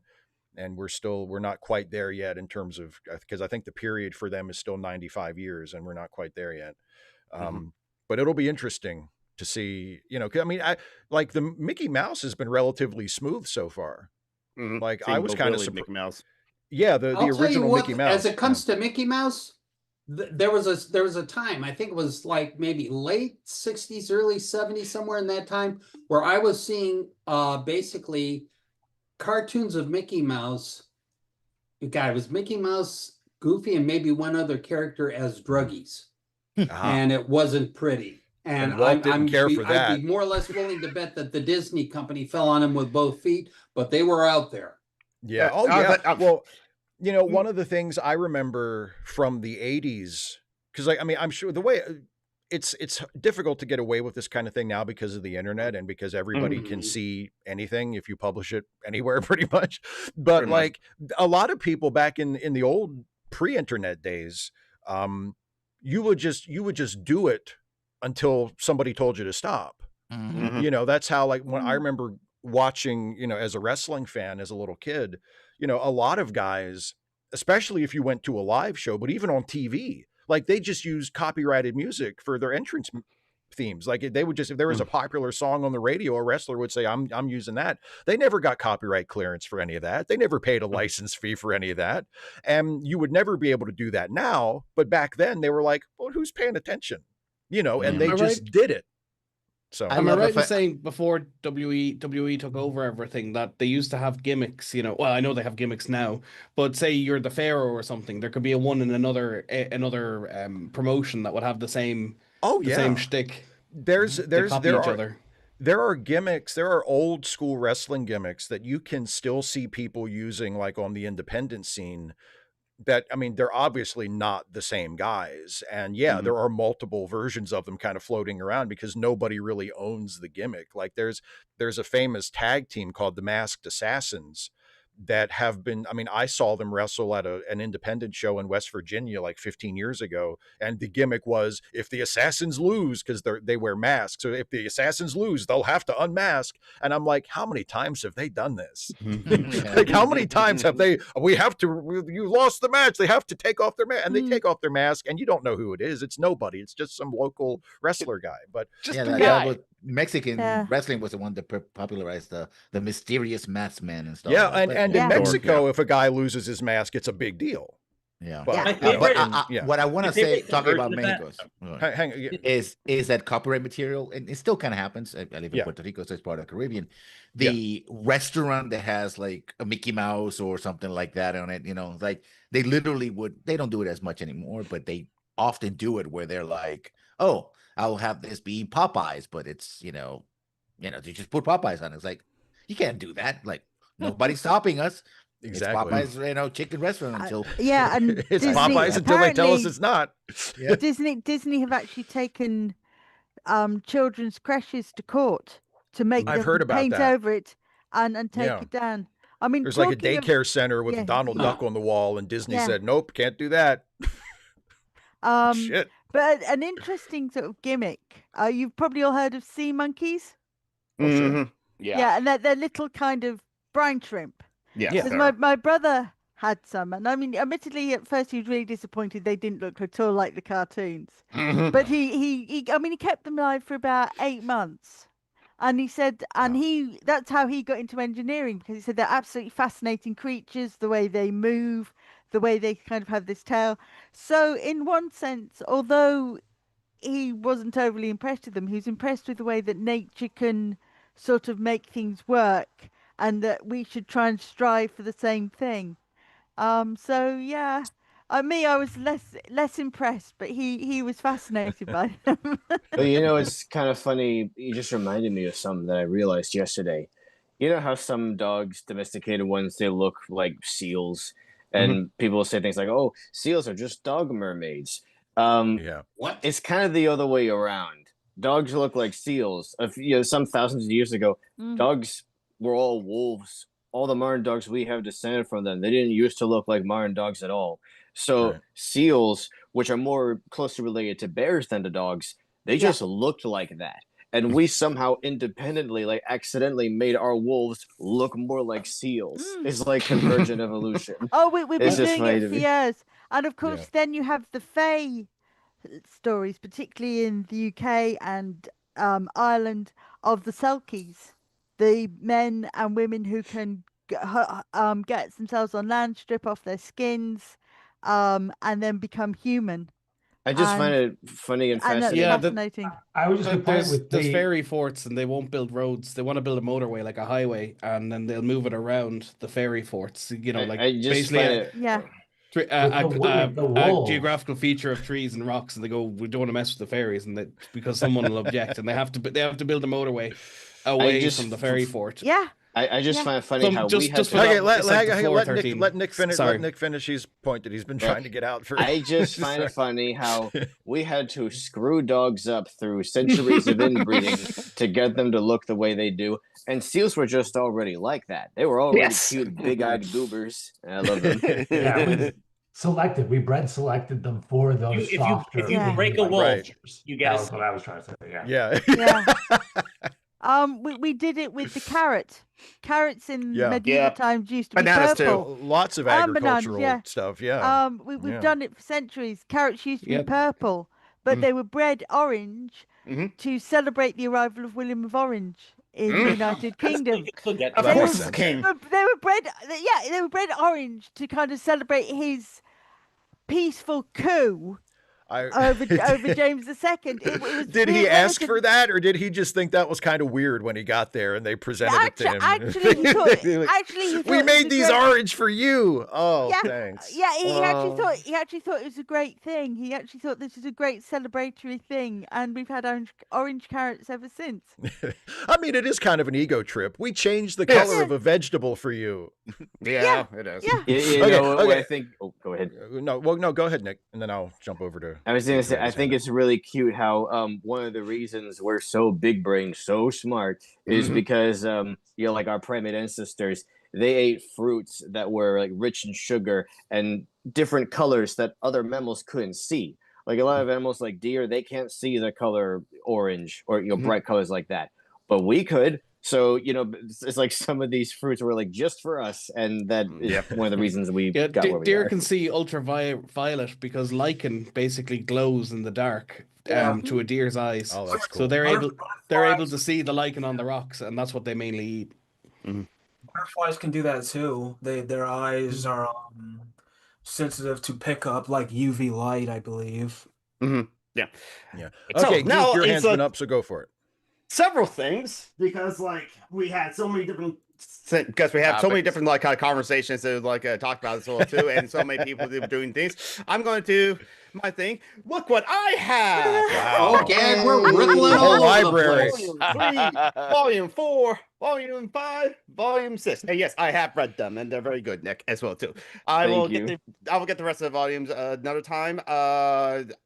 A: and we're not quite there yet in terms of, because I think the period for them is still 95 years, and we're not quite there yet. But it'll be interesting to see, like the Mickey Mouse has been relatively smooth so far. Like I was kind of surprised.
B: Mickey Mouse.
A: Yeah, the original Mickey Mouse.
I: As it comes to Mickey Mouse, there was a time, I think it was like maybe late 60s, early 70s, somewhere in that time, where I was seeing basically cartoons of Mickey Mouse. It was Mickey Mouse, Goofy, and maybe one other character as druggies. And it wasn't pretty. And I'd be more or less willing to bet that the Disney company fell on him with both feet, but they were out there.
A: Yeah. Well, one of the things I remember from the 80s, because I'm sure the way it's difficult to get away with this kind of thing now because of the internet and because everybody can see anything if you publish it anywhere pretty much. But a lot of people back in the old pre-internet days, you would just do it until somebody told you to stop. You know, that's how, like, when I remember watching, you know, as a wrestling fan, as a little kid, you know, a lot of guys, especially if you went to a live show, but even on TV, like, they just use copyrighted music for their entrance themes. Like, they would just, if there was a popular song on the radio, a wrestler would say, I'm using that. They never got copyright clearance for any of that. They never paid a license fee for any of that. And you would never be able to do that now. But back then they were like, well, who's paying attention? You know, and they just did it. So
H: am I right in saying before WWE took over everything that they used to have gimmicks? You know, well, I know they have gimmicks now, but say you're the Pharaoh or something, there could be a one in another promotion that would have the same same shtick.
A: There are gimmicks. There are old school wrestling gimmicks that you can still see people using, like on the independent scene. That, I mean, they're obviously not the same guys. And yeah, there are multiple versions of them kind of floating around because nobody really owns the gimmick. Like there's a famous tag team called the Masked Assassins that have been, I mean, I saw them wrestle at an independent show in West Virginia like 15 years ago. And the gimmick was, if the assassins lose, because they wear masks, so if the assassins lose, they'll have to unmask. And I'm like, how many times have they done this? Like, how many times have you lost the match, they have to take off their mask, and they take off their mask, and you don't know who it is. It's nobody. It's just some local wrestler guy. But just
J: Mexican wrestling was the one that popularized the mysterious masked man and stuff.
A: Yeah, and in Mexico, if a guy loses his mask, it's a big deal.
J: Yeah,
A: but,
J: what I want to say, talking about Mexico, is that copyright material, and it still kind of happens. I live in Puerto Rico, so it's part of the Caribbean. The restaurant that has like a Mickey Mouse or something like that on it, you know, like they literally they don't do it as much anymore, but they often do it where they're like, oh, I'll have this be Popeyes, but it's, you know, they just put Popeyes on it. It's like, you can't do that. Like, nobody's stopping us.
A: Exactly.
J: It's Popeyes, chicken restaurant until
G: and
A: it's Disney, Popeyes until they tell us it's not.
G: Yeah. Disney have actually taken children's creches to court to make them paint over it and take it down. I mean,
A: there's like a daycare center with Donald Duck on the wall, and Disney said, nope, can't do that. Shit.
G: But an interesting sort of gimmick. You've probably all heard of sea monkeys.
A: Oh, sure.
G: Yeah, and they're little kind of brine shrimp.
B: Yeah.
G: Because my brother had some, and I mean, admittedly, at first he was really disappointed they didn't look at all like the cartoons. But he kept them alive for about 8 months, and he said, that's how he got into engineering, because he said they're absolutely fascinating creatures, the way they move, the way they kind of have this tail. So in one sense, although he wasn't overly impressed with them, he was impressed with the way that nature can sort of make things work, and that we should try and strive for the same thing. So yeah, I was less impressed, but he was fascinated by them.
K: Well, you know, it's kind of funny. You just reminded me of something that I realized yesterday. You know how some dogs, domesticated ones, they look like seals, and people say things like, "Oh, seals are just dog mermaids."
J: What?
K: It's kind of the other way around. Dogs look like seals. Some thousands of years ago, dogs were all wolves. All the modern dogs we have descended from them. They didn't used to look like modern dogs at all. So seals, which are more closely related to bears than to dogs, they just looked like that. And we somehow independently, like accidentally, made our wolves look more like seals. It's like convergent evolution.
G: Oh, we've been doing it for years. And of course, then you have the Fae stories, particularly in the UK and Ireland, of the Selkies, the men and women who can get themselves on land, strip off their skins, and then become human.
K: I just find it funny and fascinating.
G: Fascinating.
D: I was just
H: there's fairy forts, and they won't build roads. They want to build a motorway, like a highway, and then they'll move it around the fairy forts. You know, like basically a geographical feature of trees and rocks, and they go, we don't want to mess with the fairies, and because someone will object, and they have to build a motorway away from the fairy fort.
G: Yeah.
K: I just find it funny how we had
A: to... let Nick finish. Sorry. Let Nick finish his point that he's been trying to get out for.
K: I just find it funny how we had to screw dogs up through centuries of inbreeding to get them to look the way they do, and seals were just already like that. They were already cute, big-eyed goobers, and I love them.
D: selected. We bred selected them for those softer.
E: If you break a wolf, you get
D: that was what I was trying to say.
A: Yeah.
G: We did it with the carrot. Carrots in medieval times used to be
B: Bananas
G: purple.
B: too.
A: Lots of agricultural stuff. Yeah.
G: We've done it for centuries. Carrots used to be purple, but they were bred orange to celebrate the arrival of William of Orange in the United Kingdom.
B: Of course, the king.
G: They were bred. They were bred orange to kind of celebrate his peaceful coup. Over James II.
A: Did he ask for that, or did he just think that was kind of weird when he got there and they presented it to him?
G: Actually, he thought
A: we made these orange for you. Oh, thanks.
G: Yeah, he actually thought it was a great thing. He actually thought this is a great celebratory thing, and we've had orange carrots ever since.
A: I mean, it is kind of an ego trip. We changed the color of a vegetable for you.
B: Yeah, it is.
K: Yeah. I think. Oh, go ahead.
A: No, go ahead, Nick, and then I'll jump over to.
K: I was going to say, I think it's really cute how one of the reasons we're so big brain, so smart, is because like our primate ancestors, they ate fruits that were like rich in sugar and different colors that other mammals couldn't see. Like a lot of animals, like deer, they can't see the color orange or bright colors like that, but we could. So, it's like some of these fruits were like just for us. And that is one of the reasons we got where we
H: deer
K: are.
H: can see ultraviolet because lichen basically glows in the dark to a deer's eyes.
A: Oh, that's cool.
H: So they're able to see the lichen on the rocks, and that's what they mainly eat.
F: Butterflies can do that too. Their eyes are sensitive to pick up like UV light, I believe.
B: Yeah.
A: Okay, now your hand's been up, so go for it.
B: Several things, because we had so many different like kind of conversations to talk about this all too, and so many people doing things. I'm going to my thing. Look what I have!
I: Wow. Okay, we're rippling all
A: library.
B: Volume 3, Volume 4, Volume 5, Volume 6. And yes, I have read them, and they're very good, Nick, as well too. I will get the rest of the volumes another time.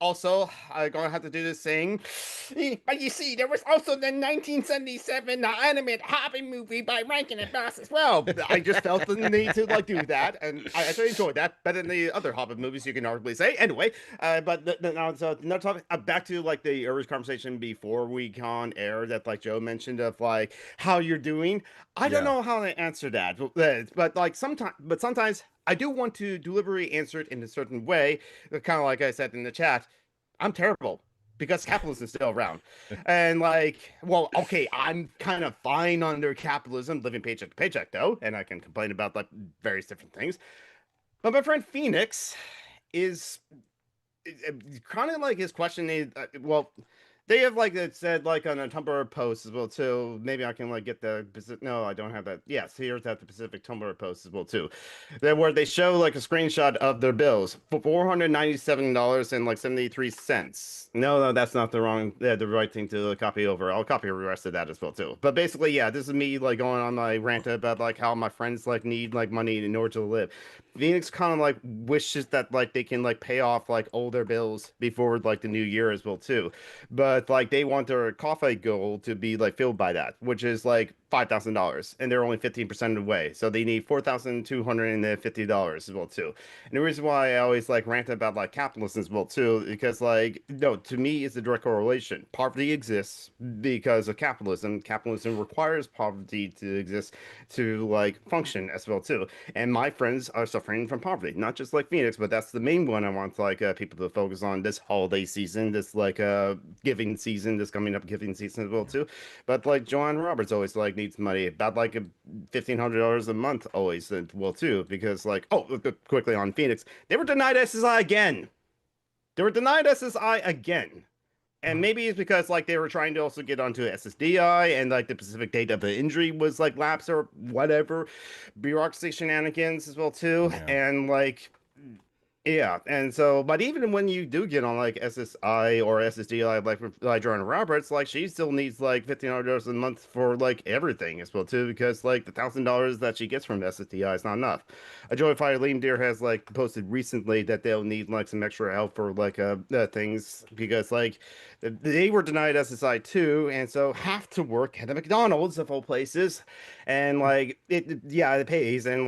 B: Also, I'm going to have to do this thing. But you see, there was also the 1977 animated Hobbit movie by Rankin and Bass as well. I just felt the need to do that, and I actually enjoyed that better than the other Hobbit movies, you can arguably say. Anyway, but now so another topic. Back to the earlier conversation before we on air that Joe mentioned of how you're doing. I don't know how to answer that, but sometimes I do want to deliberately answer it in a certain way. Kind of like I said in the chat, I'm terrible because capitalism is still around, and I'm kind of fine under capitalism, living paycheck to paycheck though, and I can complain about various different things. But my friend Phoenix is kind of his question is they have it said on a Tumblr post as well too. Maybe I can get the no, I don't have that. Yes, here's the Pacific Tumblr post as well too. Where they show a screenshot of their bills for $497.73. No, that's not the right thing to copy over. I'll copy the rest of that as well too. But basically, yeah, this is me going on my rant about how my friends need money in order to live. Phoenix kind of wishes that they can pay off all their bills before the new year as well too. But they want their coffee goal to be filled by that, which is $5,000, and they're only 15% of the way, so they need $4,250 as well too. And the reason why I always rant about capitalism as well too, because no, to me it's a direct correlation. Poverty exists because of capitalism. Capitalism requires poverty to exist to function as well too. And my friends are suffering from poverty, not just Phoenix, but that's the main one I want people to focus on this holiday season, this giving season, this coming up giving season as well too. But Joanne Roberts always needs money about $1,500 a month always well too, because quickly on Phoenix, they were denied SSI again. And maybe it's because they were trying to also get onto SSDI, and the specific date of the injury was lapse or whatever, bureaucracy shenanigans as well too. And yeah, and so, but even when you do get on SSI or SSDI, with Joanna Roberts, she still needs $1,500 a month for everything as well too, because the $1,000 that she gets from SSDI is not enough. Joy Fire Lean Deer has posted recently that they'll need some extra help for things, because they were denied SSI too, and so have to work at a McDonald's of all places, and it pays, and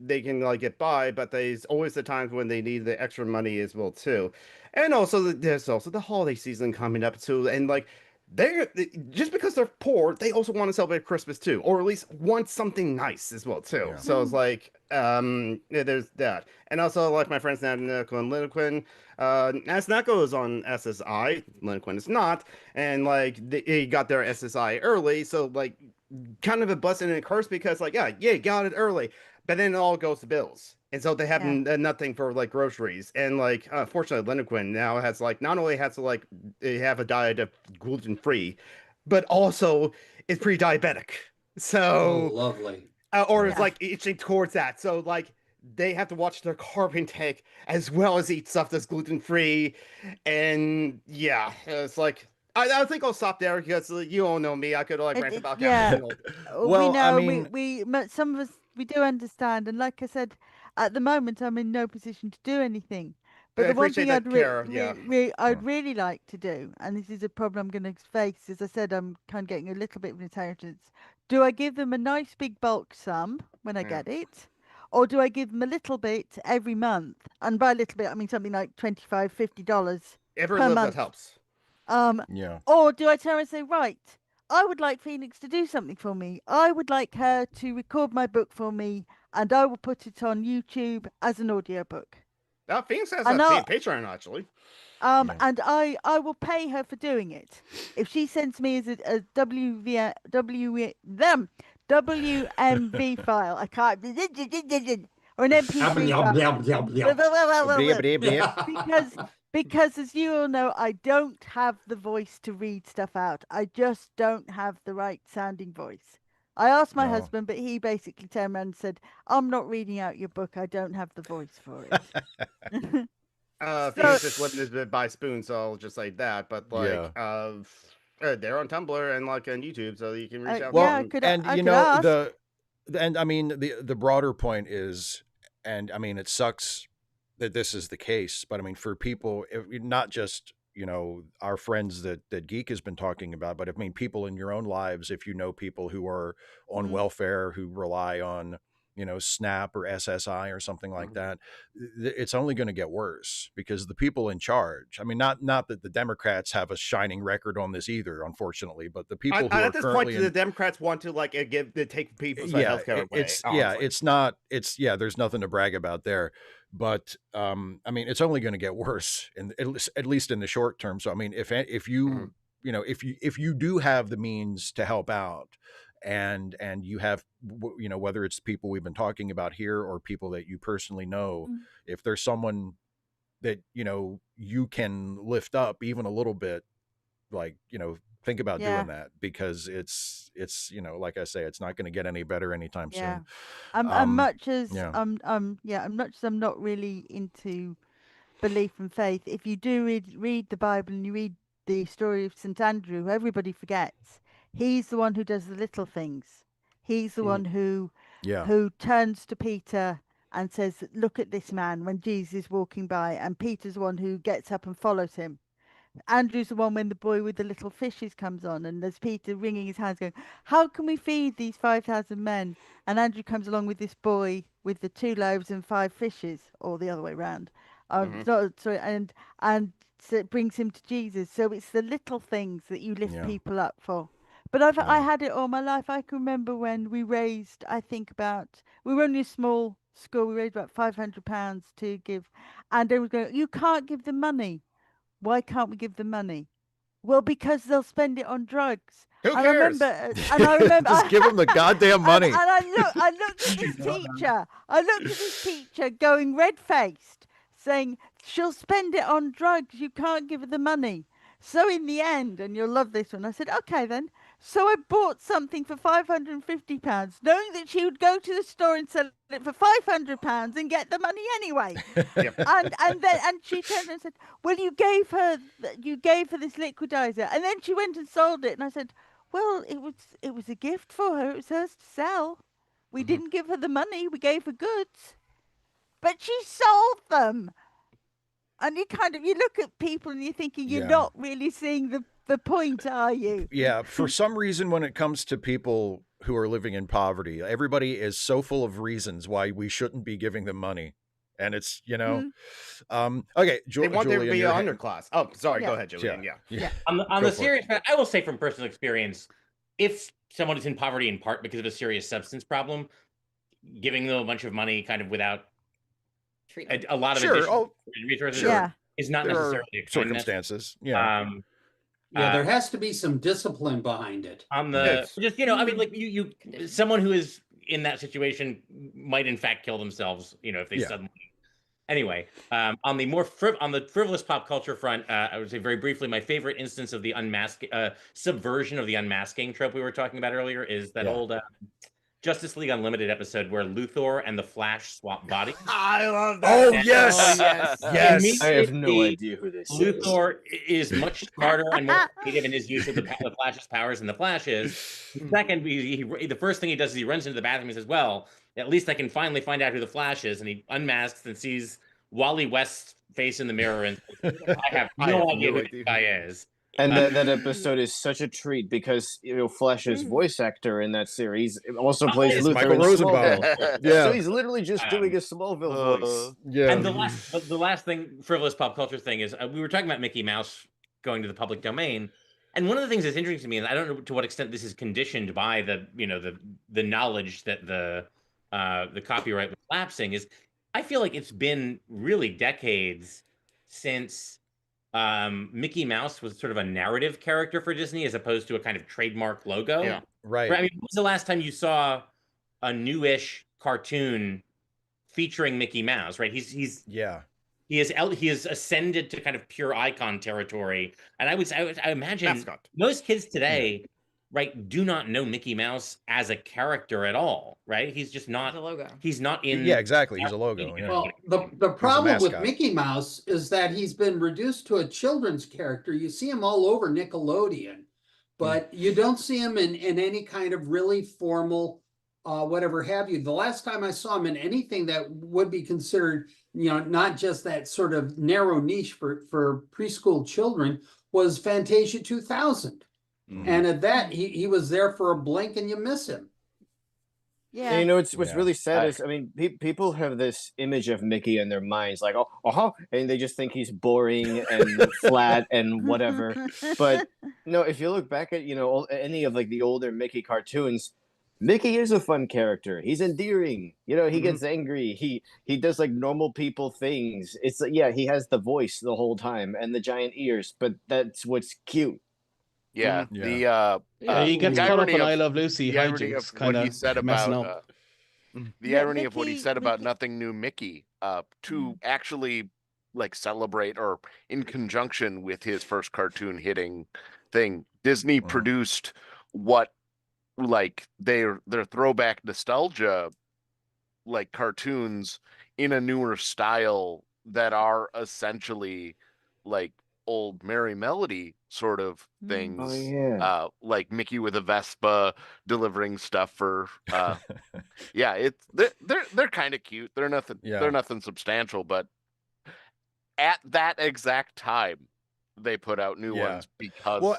B: they can like get by, but there's always the times when they need the extra money as well too. And also there's also the holiday season coming up too, and like they're just because they're poor, they also want to celebrate Christmas too, or at least want something nice as well too.
A: Yeah.
B: So it's like there's that. And also like my friends Nico and Linoquin, as Nako is on SSI, Linoquin is not, and like they got their SSI early, so like kind of a blessing and a curse because like yeah, got it early, but then it all goes to bills. And so they have nothing for like groceries. And like, fortunately, Linoquin now has like, not only has to like, they have a diet of gluten free, but also is pre-diabetic. So
I: lovely.
B: Or it's like itching towards that. So like, they have to watch their carb intake as well as eat stuff that's gluten free. And yeah, it's like, I think I'll stop there because you all know me. I could like rant about
G: well, we know,
J: I mean,
G: we some of us, we do understand. And like I said, at the moment, I'm in no position to do anything. But the one thing I'd really like to do, and this is a problem I'm going to face, as I said, I'm kind of getting a little bit of an inheritance. Do I give them a nice big bulk sum when I get it? Or do I give them a little bit every month? And by a little bit, I mean something like $25, $50
B: every
G: per
B: little
G: month.
B: That helps.
G: Or do I tell her and say, right, I would like Phoenix to do something for me. I would like her to record my book for me, and I will put it on YouTube as an audiobook.
B: Phoenix has a Patreon, actually.
G: And I will pay her for doing it. If she sends me as a WMV file, I can't, or an MP3 file. Because as you all know, I don't have the voice to read stuff out. I just don't have the right sounding voice. I asked my husband, but he basically turned around and said, I'm not reading out your book. I don't have the voice for it.
B: Phoenix is limited by Spoon, so I'll just say that. But like, they're on Tumblr and like on YouTube, so you can reach out.
A: Well, and I mean the broader point is, and I mean it sucks that this is the case, but I mean for people, not just our friends that Geek has been talking about, but I mean people in your own lives, if you know people who are on welfare, who rely on SNAP or SSI or something like that, it's only going to get worse because the people in charge, I mean, not that the Democrats have a shining record on this either, unfortunately, but the people who
B: at this point, the Democrats want to like take people's healthcare away.
A: There's nothing to brag about there, but I mean, it's only going to get worse, and at least in the short term. So I mean, if you if you do have the means to help out, and you have whether it's people we've been talking about here or people that you personally know, if there's someone that you can lift up even a little bit, like think about doing that, because it's like I say, it's not going to get any better anytime soon.
G: Much as I'm not really into belief and faith, if you do read the Bible and you read the story of St. Andrew, everybody forgets he's the one who does the little things. He's the one who turns to Peter and says, look at this man, when Jesus is walking by, and Peter's the one who gets up and follows him. Andrew's the one when the boy with the little fishes comes on, and there's Peter wringing his hands going, how can we feed these 5,000 men? And Andrew comes along with this boy with the 2 loaves and 5 fishes, or the other way around. And so it brings him to Jesus. So it's the little things that you lift people up for. But I had it all my life. I can remember when we raised, we were only a small school, we raised about £500 to give. And they were going, you can't give them money. Why can't we give them money? Well, because they'll spend it on drugs.
B: Who cares?
G: I remember
A: just give them the goddamn money.
G: And I looked at this teacher. I looked at this teacher going red-faced, saying, she'll spend it on drugs. You can't give her the money. So in the end, and you'll love this one, I said, okay then. So I bought something for £550, knowing that she would go to the store and sell it for £500 and get the money anyway. And she turned and said, well, you gave her this liquidizer, and then she went and sold it. And I said, well, it was a gift for her. It was hers to sell. We didn't give her the money. We gave her goods, but she sold them. And you look at people and you're thinking you're not really seeing the point, are you?
A: Yeah, for some reason, when it comes to people who are living in poverty, everybody is so full of reasons why we shouldn't be giving them money. And it's, okay,
B: they want there to
A: Julian,
B: be an underclass. Oh, sorry.
G: Yeah.
B: Go ahead, Julian. Yeah.
E: On the serious front, I will say from personal experience, if someone is in poverty in part because of a serious substance problem, giving them a bunch of money kind of without a lot of additional resources is not necessarily a
A: circumstances.
I: Yeah, there has to be some discipline behind it.
E: On the just I mean, like you someone who is in that situation might in fact kill themselves, if they suddenly. Anyway, on the frivolous pop culture front, I would say very briefly, my favorite instance of the subversion of the unmasking trope we were talking about earlier is that old Justice League Unlimited episode where Luthor and the Flash swap bodies.
B: I love that.
A: Oh, yes. Yes.
K: I have no idea who this
E: Luthor is much smarter and more creative in his use of the Flash's powers than the Flash is. Second, the first thing he does is he runs into the bathroom and says, well, at least I can finally find out who the Flash is. And he unmasks and sees Wally West's face in the mirror and says, I have no idea who this guy is.
K: And that episode is such a treat because Flash's voice actor in that series also plays Luthor
A: Michael
K: in
A: Rosenbaum.
K: Smallville.
A: Yeah,
K: so he's literally just doing a Smallville voice.
A: Yeah,
E: and the last thing, frivolous pop culture thing is we were talking about Mickey Mouse going to the public domain, and one of the things that's interesting to me, and I don't know to what extent this is conditioned by the knowledge that the copyright was lapsing, is I feel like it's been really decades since. Mickey Mouse was sort of a narrative character for Disney as opposed to a kind of trademark logo.
A: Yeah, right.
E: I mean, when was the last time you saw a newish cartoon featuring Mickey Mouse? Right? He has ascended to kind of pure icon territory, and I imagine
B: Mascot.
E: most kids today, right, do not know Mickey Mouse as a character at all. Right? He's just not
L: a logo.
E: He's not in.
A: Yeah, exactly. He's a logo. Yeah.
I: Well, the problem with Mickey Mouse is that he's been reduced to a children's character. You see him all over Nickelodeon, but you don't see him in any kind of really formal, whatever have you. The last time I saw him in anything that would be considered, not just that sort of narrow niche for preschool children was Fantasia 2000. And at that, he was there for a blink and you miss him.
G: Yeah.
K: And what's really sad is, I mean, people have this image of Mickey in their minds, like, and they just think he's boring and flat and whatever. But no, if you look back at, any of like the older Mickey cartoons, Mickey is a fun character. He's endearing. He gets angry. He does like normal people things. It's like, he has the voice the whole time and the giant ears, but that's what's cute.
C: Yeah,
H: he gets caught up in I Love Lucy hijinks, kind of messing up.
C: The irony of what he said about Nothing New Mickey, to actually like celebrate or in conjunction with his first cartoon hitting thing, Disney produced what like their throwback nostalgia like cartoons in a newer style that are essentially like old Merry Melody sort of things.
K: Oh, yeah.
C: Like Mickey with a Vespa delivering stuff for they're kind of cute. They're nothing substantial, but at that exact time they put out new ones because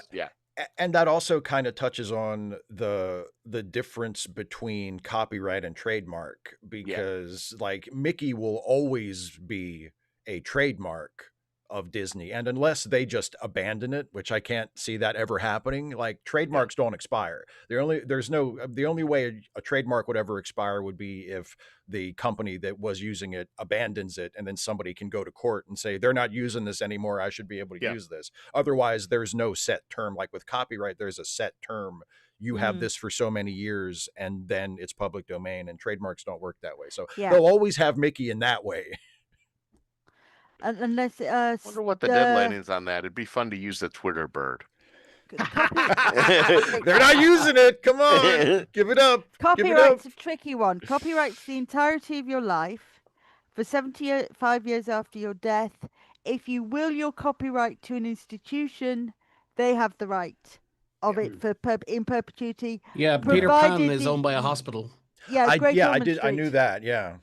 A: and that also kind of touches on the difference between copyright and trademark, because like Mickey will always be a trademark of Disney, and unless they just abandon it, which I can't see that ever happening, like trademarks don't expire. The only way a trademark would ever expire would be if the company that was using it abandons it, and then somebody can go to court and say they're not using this anymore, I should be able to use this. Otherwise there's no set term. Like with copyright, there's a set term. You have this for so many years and then it's public domain, and trademarks don't work that way. So they'll always have Mickey in that way.
G: Unless
C: I wonder what the deadline is on that. It'd be fun to use the Twitter bird.
A: They're not using it. Come on, give it up.
G: Copyright's a tricky one. Copyright's the entirety of your life for 75 years after your death. If you will your copyright to an institution, they have the right of it for in perpetuity.
H: Yeah, Peter Pan is owned by a hospital.
G: Yeah,
A: I knew that. Yeah.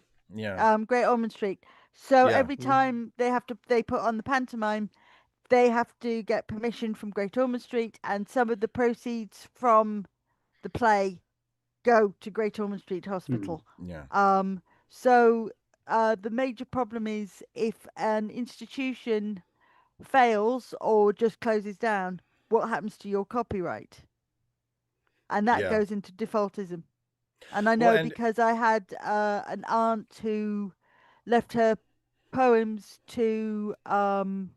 G: Great Ormond Street. So every time they put on the pantomime, they have to get permission from Great Ormond Street, and some of the proceeds from the play go to Great Ormond Street Hospital.
A: Yeah.
G: So the major problem is if an institution fails or just closes down, what happens to your copyright? And that goes into defaultism. And I know because I had an aunt who left her poems to some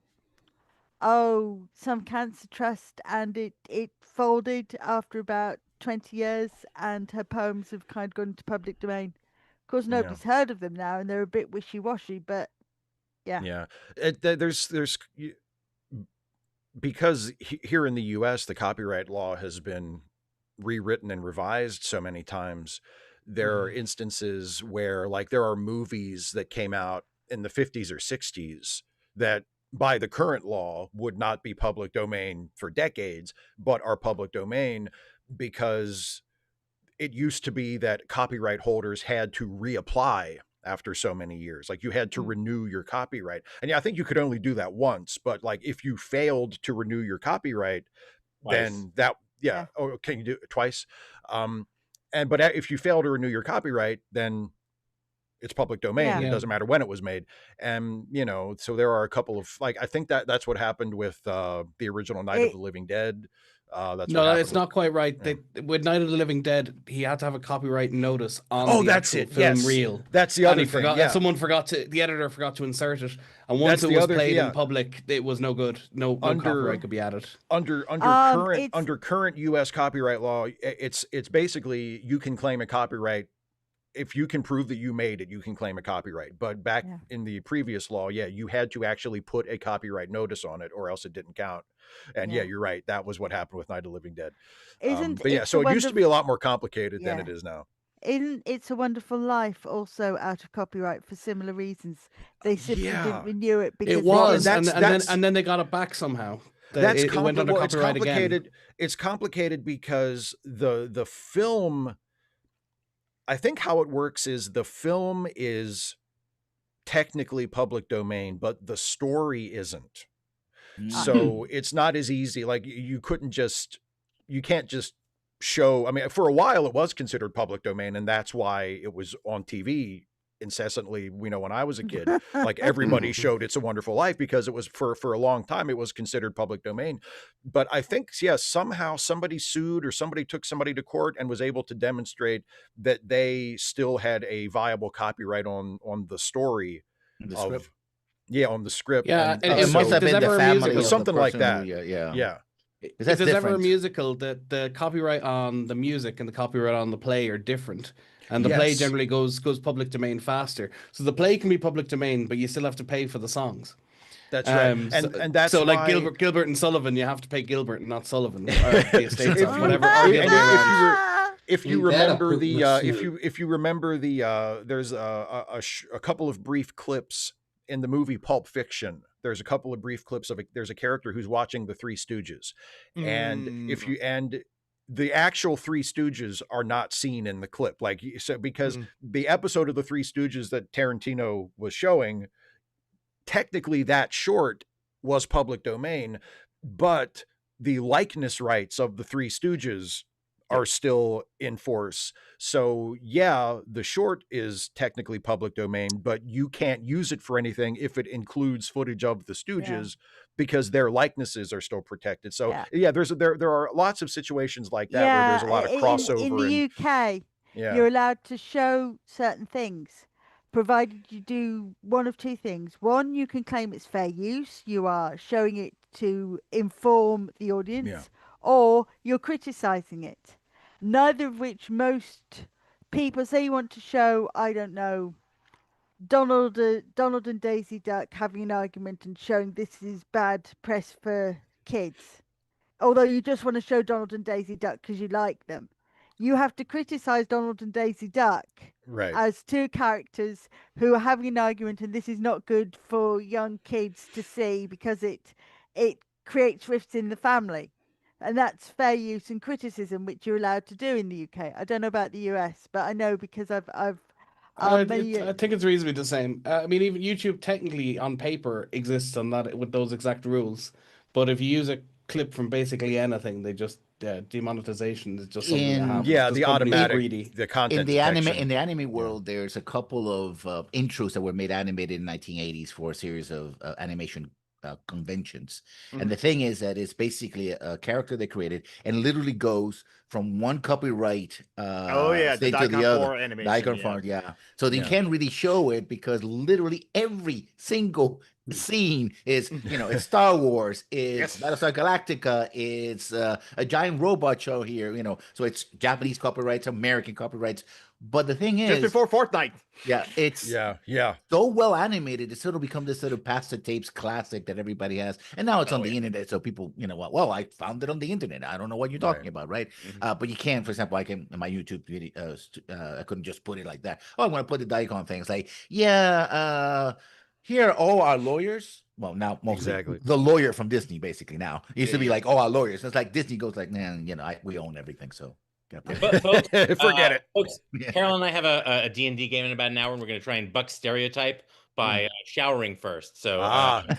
G: cancer trust, and it folded after about 20 years, and her poems have kind of gone into public domain. Of course, nobody's heard of them now, and they're a bit wishy-washy, but yeah.
A: There's because here in the U.S. the copyright law has been rewritten and revised so many times. There are instances where, like, there are movies that came out in the 50s or 60s that by the current law would not be public domain for decades, but are public domain because it used to be that copyright holders had to reapply after so many years. Like, you had to renew your copyright. And I think you could only do that once, but like if you failed to renew your copyright, then that, oh, can you do it twice? But if you fail to renew your copyright, then it's public domain. It doesn't matter when it was made. And, so there are a couple of, like, I think that's what happened with the original Night of the Living Dead.
H: It's not quite right. With Night of the Living Dead, he had to have a copyright notice on the actual film reel.
A: That's the other thing.
H: Someone the editor forgot to insert it, and once it was played in public, it was no good. No copyright could be added.
A: Under current U.S. copyright law, it's basically you can claim a copyright. If you can prove that you made it, you can claim a copyright. But back in the previous law, you had to actually put a copyright notice on it, or else it didn't count. And you're right. That was what happened with Night of the Living Dead. So it used to be a lot more complicated than it is now.
G: In It's a Wonderful Life, also out of copyright for similar reasons. They simply didn't renew it because
H: it was, and then they got it back somehow. It went under copyright again.
A: It's complicated because the film. I think how it works is the film is technically public domain, but the story isn't. So it's not as easy. Like you can't just show, I mean, for a while it was considered public domain, and that's why it was on TV incessantly, when I was a kid. Like everybody showed It's a Wonderful Life because it was for a long time it was considered public domain. But I think somehow somebody sued or somebody took somebody to court and was able to demonstrate that they still had a viable copyright on the story
J: script.
A: On the script.
H: Yeah,
A: and
J: it must have been the family,
A: something like that.
H: If there's ever a musical, the copyright on the music and the copyright on the play are different. And the play generally goes public domain faster. So the play can be public domain, but you still have to pay for the songs.
A: That's right. And that's
H: so
A: why...
H: like Gilbert and Sullivan, you have to pay Gilbert and not Sullivan. Or the estates of whatever.
A: If you remember there's a couple of brief clips in the movie Pulp Fiction. There's a couple of brief clips of there's a character who's watching the Three Stooges. And the actual Three Stooges are not seen in the clip, because the episode of the Three Stooges that Tarantino was showing, technically that short was public domain, but the likeness rights of the Three Stooges are still in force. So the short is technically public domain, but you can't use it for anything if it includes footage of the Stooges because their likenesses are still protected. So there are lots of situations like that where there's a lot of crossover.
G: In the UK, you're allowed to show certain things, provided you do one of two things. One, you can claim it's fair use. You are showing it to inform the audience, or you're criticizing it. Neither of which most people say. You want to show, I don't know, Donald and Daisy Duck having an argument and showing this is bad press for kids. Although you just want to show Donald and Daisy Duck because you like them. You have to criticize Donald and Daisy Duck as two characters who are having an argument, and this is not good for young kids to see because it creates rifts in the family. And that's fair use and criticism, which you're allowed to do in the UK. I don't know about the US, but I know because
H: I think it's reasonably the same. I mean, even YouTube technically on paper exists on that with those exact rules, but if you use a clip from basically anything, they just demonetization is just something that happens.
A: Yeah,
H: just
A: the automatic
H: greedy.
A: the content
J: in the
A: detection.
J: in the anime world, there's a couple of intros that were made animated in 1980s for a series of animation conventions. And the thing is that it's basically a character they created and literally goes from one copyright
B: the
J: thing to the other.
B: animation,
J: Daikon Farm, so they can't really show it because literally every single scene is, it's Star Wars, it's Battlestar Galactica, it's a giant robot show here, so it's Japanese copyrights, American copyrights. But the thing is,
B: just before Fortnite,
J: it's so well animated, it's sort of become this sort of past the tapes classic that everybody has, and now it's on the internet, so people, well, I found it on the internet. I don't know what you're talking about, right? But you can't, for example, I can in my YouTube video, I couldn't just put it like that. Oh, I'm going to put the Daikon thing. It's like, here are all our lawyers. Well, now mostly the lawyer from Disney, basically. Now it used to be like, our lawyers. It's like Disney goes like, man, we own everything, so.
E: But folks,
A: forget it.
E: Folks, Carol and I have a D&D game in about an hour, and we're going to try and buck stereotype by showering first. So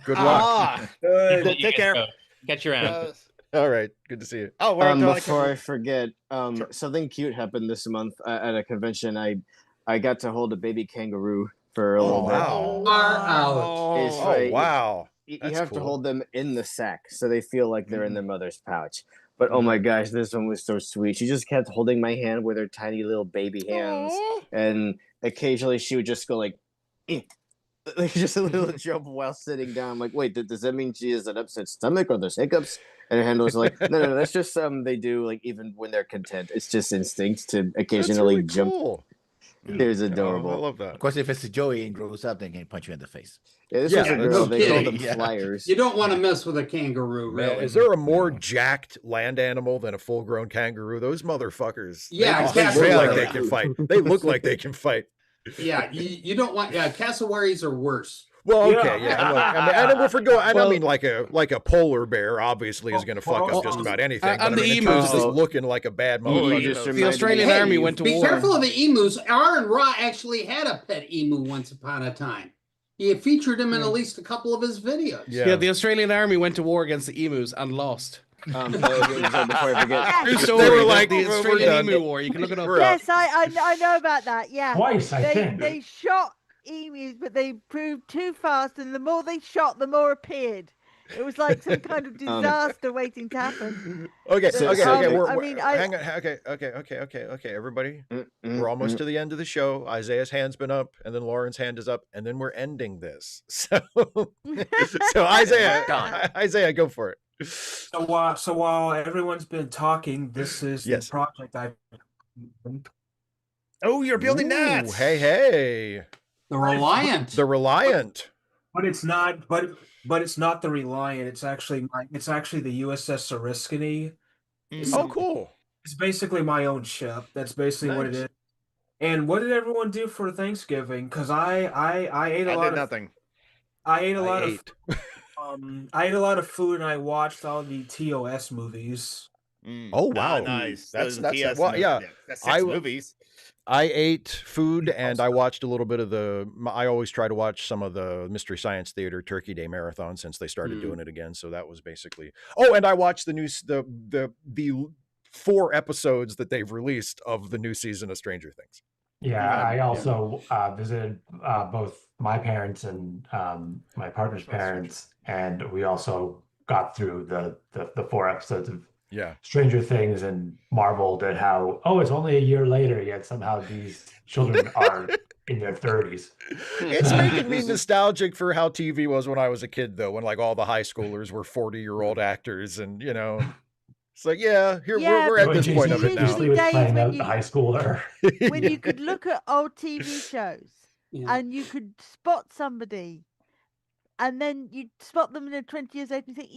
A: good luck.
B: Good. Take care.
E: Catch you around.
A: All right, good to see you.
K: Before I forget, something cute happened this month at a convention. I got to hold a baby kangaroo for a little bit.
A: Wow.
K: You have to hold them in the sack so they feel like they're in their mother's pouch. But oh my gosh, this one was so sweet. She just kept holding my hand with her tiny little baby hands. And occasionally she would just go like just a little jump while sitting down. I'm like, wait, does that mean she has an upset stomach or there's hiccups? And her handler's like, no, that's just they do, like, even when they're content. It's just instinct to occasionally jump.
A: Cool.
K: It was adorable.
A: I love that.
J: Of course, if it's a Joey and grows up, they can punch you in the face.
K: Yeah, this was a girl. They call them flyers.
I: You don't want to mess with a kangaroo, really.
A: Man, is there a more jacked land animal than a full-grown kangaroo? Those motherfuckers.
I: Yeah,
A: they look like they can fight. They look like they can fight.
I: Yeah, you don't want. Yeah, cassowaries are worse.
A: Well, okay, and if we're going, I mean, like a polar bear obviously is going to fuck up just about anything.
H: And
A: but
H: the
A: emus
H: emus
A: is looking like a bad motherfucker.
H: The Australian Army went to war.
I: Be careful of the emus. Aaron Ra actually had a pet emu once upon a time. He featured him in at least a couple of his videos.
H: Yeah, the Australian Army went to war against the emus and lost.
K: Before I forget,
H: True story.
A: They were like,
H: the Australian Emu War. You can look it up.
G: Yes, I know about that. Yeah,
D: twice I think
G: they shot emus, but they proved too fast, and the more they shot, the more appeared. It was like some kind of disaster waiting to happen.
A: Okay.
G: Hang
A: on. Okay. Everybody, we're almost to the end of the show. Isaiah's hand's been up, and then Lauren's hand is up, and then we're ending this. So Isaiah, go for it.
F: So while everyone's been talking, this is the project I've.
B: Oh, you're building that!
A: Hey.
I: The Reliant.
F: But it's not. But it's not the Reliant. It's actually the USS Oriskany.
A: Oh, cool!
F: It's basically my own ship. That's basically what it is. And what did everyone do for Thanksgiving? Because I ate a lot. I did
B: nothing.
F: I ate a lot of. I ate a lot of food, and I watched all the TOS movies.
A: Oh wow,
B: nice!
A: That's
B: well, yeah. That's 6 movies.
A: I ate food and I watched a little bit of I always try to watch some of the Mystery Science Theater Turkey Day Marathon since they started doing it again. So that was basically, and I watched the 4 episodes that they've released of the new season of Stranger Things.
D: Yeah, I also visited both my parents and my partner's parents, and we also got through the 4 episodes of Stranger Things and marveled at how, it's only a year later, yet somehow these children are in their 30s.
A: It's making me nostalgic for how TV was when I was a kid, though, when like all the high schoolers were 40-year-old actors, and it's like, we're at this point of it now.
D: Playing out the high schooler.
G: When you could look at old TV shows and you could spot somebody, and then you spot them in 20 years later and think,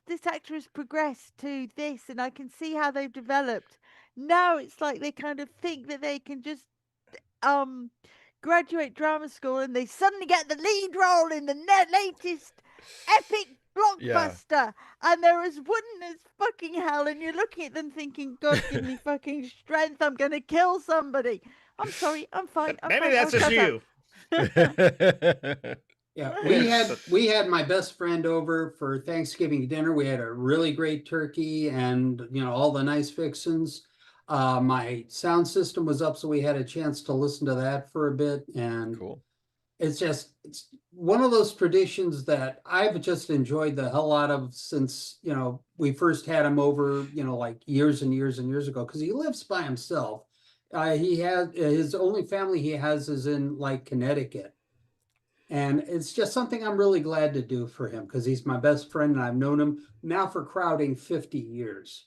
G: this actor has progressed to this, and I can see how they've developed. Now it's like they kind of think that they can just graduate drama school and they suddenly get the lead role in the latest epic blockbuster, and they're as wooden as fucking hell, and you're looking at them thinking, God, give me fucking strength, I'm going to kill somebody. I'm sorry. I'm fine.
B: Maybe that's just you.
I: Yeah, we had my best friend over for Thanksgiving dinner. We had a really great turkey and all the nice fixins. My sound system was up, so we had a chance to listen to that for a bit. And
A: cool.
I: It's one of those traditions that I've just enjoyed the hell out of since we first had him over like years and years and years ago, because he lives by himself. He has his only family he has is in like Connecticut. And it's just something I'm really glad to do for him, because he's my best friend and I've known him now for crowding 50 years.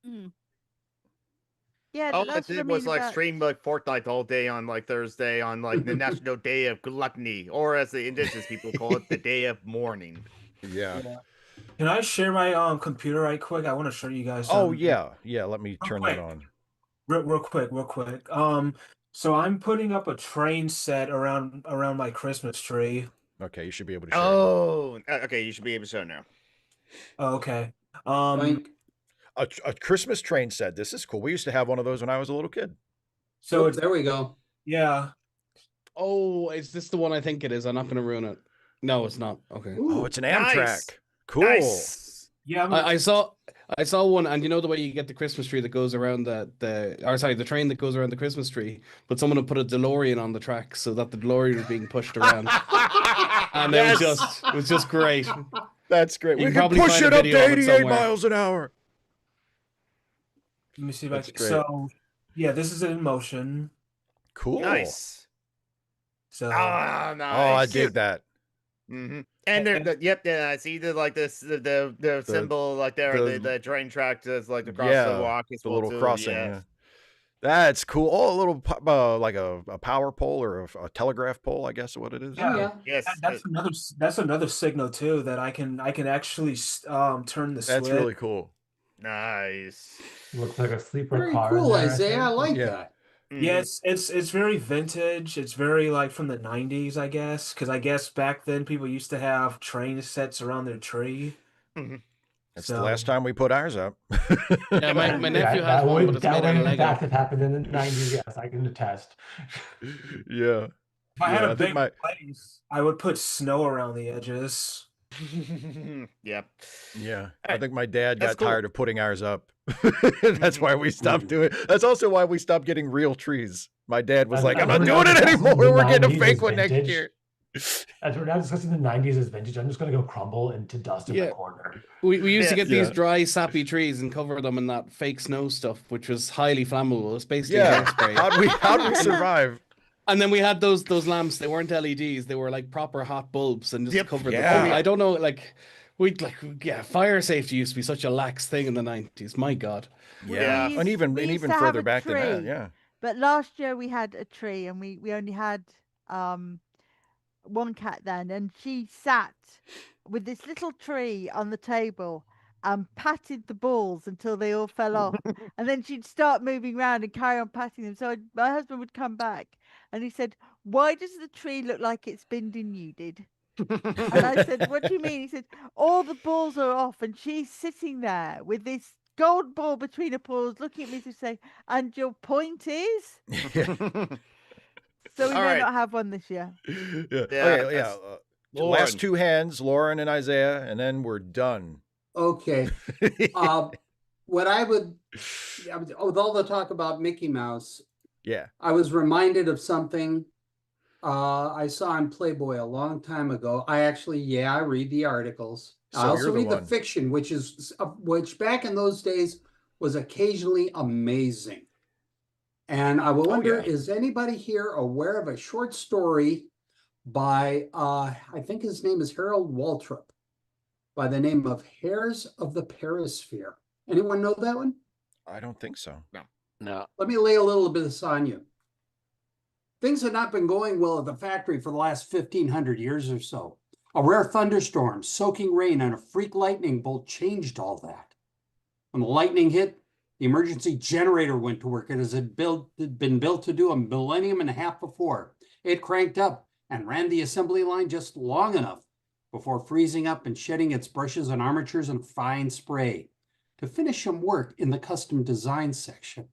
G: Mm. Yeah,
B: all
G: that's
B: I did was like stream like Fortnite all day on like Thursday on like the National Day of Gluttony, or as the indigenous people call it, the Day of Mourning.
A: Yeah.
F: Can I share my computer right quick? I want to show you guys.
A: Oh yeah. Let me turn that on.
F: Real quick. So I'm putting up a train set around my Christmas tree.
A: Okay, you should be able to share.
B: Oh, okay, you should be able to show now.
F: Oh, okay.
A: A Christmas train set. This is cool. We used to have one of those when I was a little kid.
F: So
I: there we go.
F: Yeah.
H: Oh, is this the one I think it is? I'm not going to ruin it. No, it's not. Okay.
A: Ooh, it's an Amtrak.
B: Nice.
A: Cool.
F: Nice. Yeah,
H: I saw one, and the way you get the Christmas tree that goes around the train that goes around the Christmas tree, but someone would put a DeLorean on the track so that the DeLorean was being pushed around, and it was just great.
A: That's great.
H: You
A: we can push it up to 88 miles an hour.
F: Let me see if I can. So, yeah, this is in motion.
A: Cool.
B: Nice.
F: So,
B: nice.
A: Oh, I dig that.
B: Mm-hmm. And I see the symbol like there, the train track is like across the walk. It's
A: the little crossing. Yeah. That's cool. Oh, a little like a power pole or a telegraph pole, I guess is what it is.
F: Yeah. Yes. That's another signal too that I can actually turn the switch.
A: That's really cool.
B: Nice.
D: Looks like a sleeper
I: Very
D: car.
I: cool, Isaiah. I like that.
F: Yeah, it's very vintage. It's very like from the 90s, I guess, because I guess back then people used to have train sets around their tree.
B: Mm-hmm.
A: That's the last time we put ours up.
H: Yeah, my nephew has one, but it's made out of Lego.
D: That happened in the 90s. Yes, I can attest.
A: Yeah.
F: If I had a big place, I would put snow around the edges.
B: Yep.
A: Yeah. I think my dad got tired of putting ours up. That's why we stopped doing it. That's also why we stopped getting real trees. My dad was like, I'm not doing it anymore. We're getting a fake one next year.
D: As we're now discussing the 90s as vintage, I'm just going to go crumble into dust in the corner.
H: We used to get these dry, sappy trees and cover them in that fake snow stuff, which was highly flammable. It's basically hairspray.
A: How'd we survive?
H: And then we had those lamps. They weren't LEDs. They were like proper hot bulbs and just covered them. I don't know, fire safety used to be such a lax thing in the 90s. My God.
A: Yeah. And even further back than that. Yeah.
G: But last year we had a tree and we only had one cat then, and she sat with this little tree on the table and patted the balls until they all fell off. And then she'd start moving around and carry on patting them. So my husband would come back and he said, "Why does the tree look like it's been denuded?" And I said, "What do you mean?" He said, "All the balls are off and she's sitting there with this gold ball between her paws looking at me to say, 'And your point is?'" So we may not have one this year.
A: Last two hands, Lauren and Isaiah, and then we're done.
I: Okay. What I would, with all the talk about Mickey Mouse, I was reminded of something I saw in Playboy a long time ago. I read the articles.
A: So
I: I also read the fiction, which back in those days was occasionally amazing. And I will wonder, is anybody here aware of a short story by, I think his name is Harold Waltrip, by the name of Hares of the Perisphere? Anyone know that one?
A: I don't think so.
C: No.
I: Let me lay a little bit of this on you. Things had not been going well at the factory for the last 1,500 years or so. A rare thunderstorm, soaking rain, and a freak lightning bolt changed all that. When the lightning hit, the emergency generator went to work. It had been built to do a millennium and a half before. It cranked up and ran the assembly line just long enough before freezing up and shedding its brushes and armatures and fine spray to finish some work in the custom design section.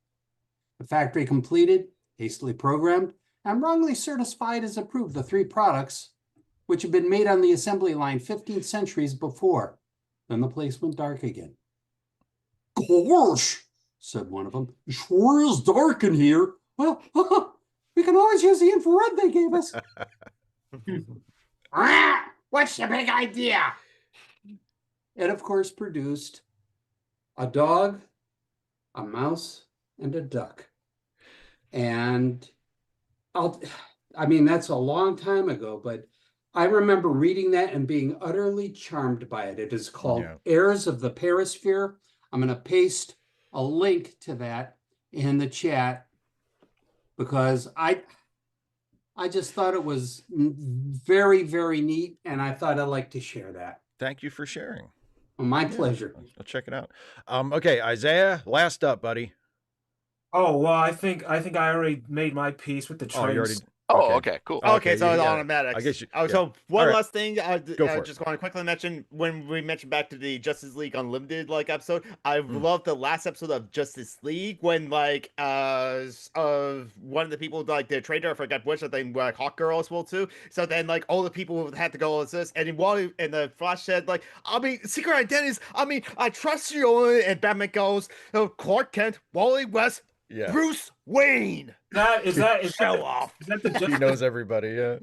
I: The factory completed, hastily programmed, and wrongly certified as approved the 3 products which had been made on the assembly line 15 centuries before. Then the place went dark again. Gosh, said one of them. It sure is dark in here. Well, we can always use the infrared they gave us. What's the big idea? It, of course, produced a dog, a mouse, and a duck. And I mean, that's a long time ago, but I remember reading that and being utterly charmed by it. It is called Heirs of the Perisphere. I'm going to paste a link to that in the chat because I just thought it was very, very neat, and I thought I'd like to share that.
A: Thank you for sharing.
I: Well, my pleasure.
A: I'll check it out. Okay, Isaiah, last up, buddy.
F: Oh, well, I think I already made my piece with the trains.
C: Okay, cool.
B: Okay, so it's automatic.
A: I guess you,
B: So one
A: right.
B: last thing, I just
A: it.
B: want to quickly mention when we mentioned back to the Justice League Unlimited episode. I love the last episode of Justice League when one of the people the trader, I forgot which, I think Hawk Girl as well too. So then all the people had to go assist, and Wally and the Flash said secret identities. I trust you, and Batman goes, Clark Kent, Wally West.
A: Yeah.
B: Bruce Wayne.
F: Is that
B: show off?
F: Is that the
A: he knows everybody? Yeah.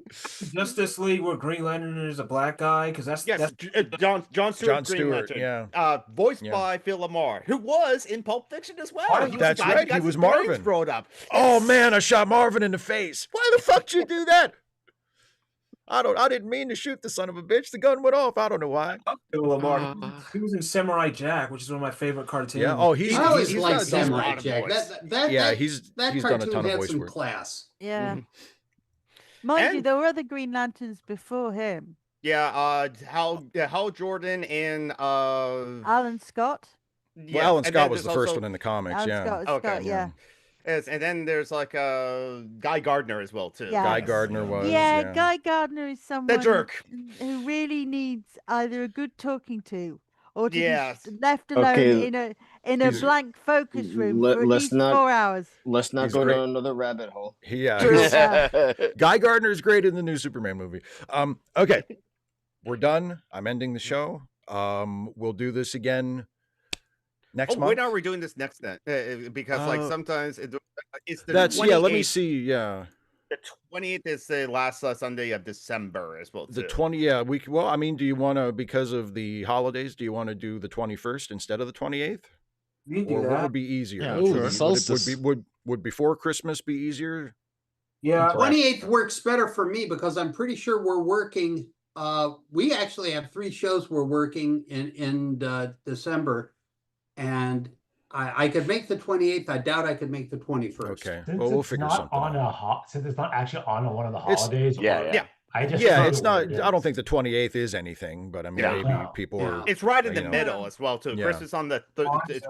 F: Justice League where Green Lantern is a black guy? Because that's
B: John Stewart. Green Lantern.
A: Yeah.
B: Voiced by Phil Lamar, who was in Pulp Fiction as well.
A: That's right. He was Marvin.
B: Brought up.
A: Oh man, I shot Marvin in the face. Why the fuck did you do that? I didn't mean to shoot the son of a bitch. The gun went off. I don't know why.
F: Phil Lamar. He was in Samurai Jack, which is one of my favorite cartoons.
A: Yeah. Oh, he's
I: like Samurai Jack.
A: He's done a ton of voice work.
I: Class.
G: Yeah. Mind you, there were other Green Lanterns before him.
B: Yeah. Hal Jordan and
G: Alan Scott.
A: Well, Alan Scott was the first one in the comics.
G: Alan Scott, yeah.
B: Yes, and then there's Guy Gardner as well too.
G: Yeah.
A: Guy Gardner was.
G: Yeah, Guy Gardner is someone
B: the jerk
G: who really needs either a good talking to or to be left alone in a blank focus room for at least 4 hours.
K: Let's not go down another rabbit hole.
A: Guy Gardner is great in the new Superman movie. Okay, we're done. I'm ending the show. We'll do this again next month.
B: When are we doing this next then? Because sometimes it's the
A: that's
B: 28th.
A: Let me see. Yeah,
B: the 28th is the last Sunday of December as well.
A: The 20th. Yeah, well, I mean, do you want to, because of the holidays, do you want to do the 21st instead of the 28th? Or what would be easier?
H: Yeah, sure.
A: Would before Christmas be easier?
F: Yeah,
I: 28th works better for me because I'm pretty sure we're working. We actually have 3 shows we're working in December. And I could make the 28th. I doubt I could make the 21st.
A: Okay.
D: Since
A: well, we'll figure something out.
D: Since it's not actually on one of the holidays.
A: It's not. I don't think the 28th is anything, but I mean, maybe people are.
B: It's right in the middle as well too. Christmas on the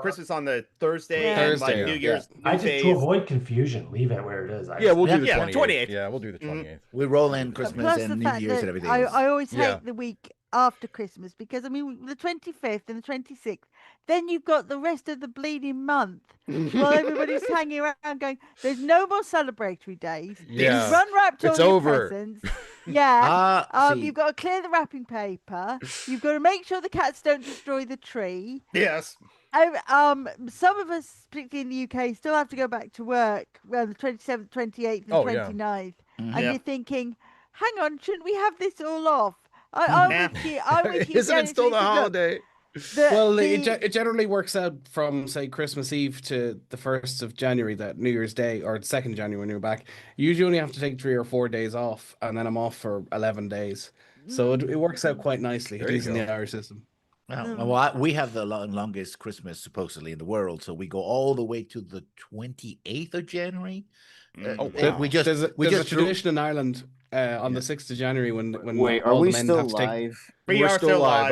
B: Christmas on the Thursday, and New Year's.
D: I just to avoid confusion, leave it where it is.
A: We'll do the 28th. Yeah, we'll do the 28th.
J: We roll in Christmas and New Year's and everything.
G: I always hate the week after Christmas because I mean the 25th and the 26th. Then you've got the rest of the bleeding month while everybody's hanging around going, there's no more celebratory days.
A: Yeah.
G: You've unwrapped all your
A: over.
G: presents. Yeah. You've got to clear the wrapping paper. You've got to make sure the cats don't destroy the tree.
B: Yes.
G: Some of us, particularly in the UK, still have to go back to work on the 27th, 28th, and 29th. And you're thinking, hang on, shouldn't we have this all off? I'm with you.
A: Isn't it still the holiday?
H: It generally works out from, say, Christmas Eve to the 1st of January, that New Year's Day, or 2nd January when you're back. You usually only have to take 3 or 4 days off, and then I'm off for 11 days. So it works out quite nicely, at least in the Irish system.
J: Well, we have the longest Christmas supposedly in the world, so we go all the way to the 28th of January.
H: There's a tradition in Ireland on the 6th of January when
K: Wait,
H: all
K: are we
H: the men
K: still
H: have to
K: live?
B: We are still live.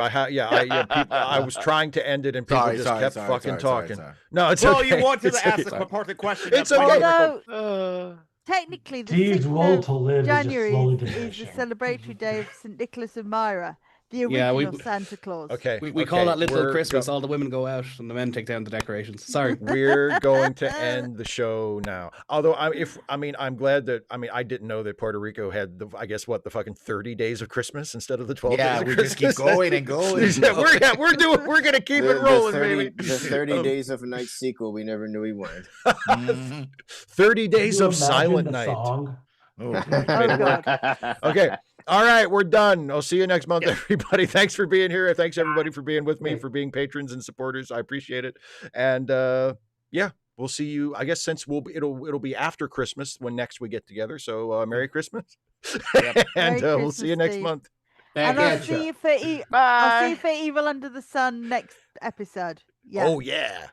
A: I was trying to end it and people just kept fucking talking. No, it's
B: well,
A: okay.
B: You wanted to ask the part of the question.
A: It's okay.
G: Although, technically, the 6th of January is the celebratory day of St. Nicholas of Myra. The original Santa Claus.
A: Okay.
H: We call that Little Christmas. All the women go out and the men take down the decorations. Sorry.
A: We're going to end the show now. Although I'm glad that I didn't know that Puerto Rico had the fucking 30 days of Christmas instead of the 12 days of Christmas.
J: We just keep going and going.
A: We're gonna keep it rolling, baby.
K: The 30 days of night sequel we never knew we wanted.
A: 30 days of Silent Night.
D: Song?
A: Okay. All right, we're done. I'll see you next month, everybody. Thanks for being here. Thanks everybody for being with me, for being patrons and supporters. I appreciate it. And we'll see you. I guess since it'll be after Christmas when next we get together. So Merry Christmas.
G: Yep.
A: And we'll see you next month.
G: And I'll see you for Evil Under the Sun next episode. Yeah.
A: Oh yeah.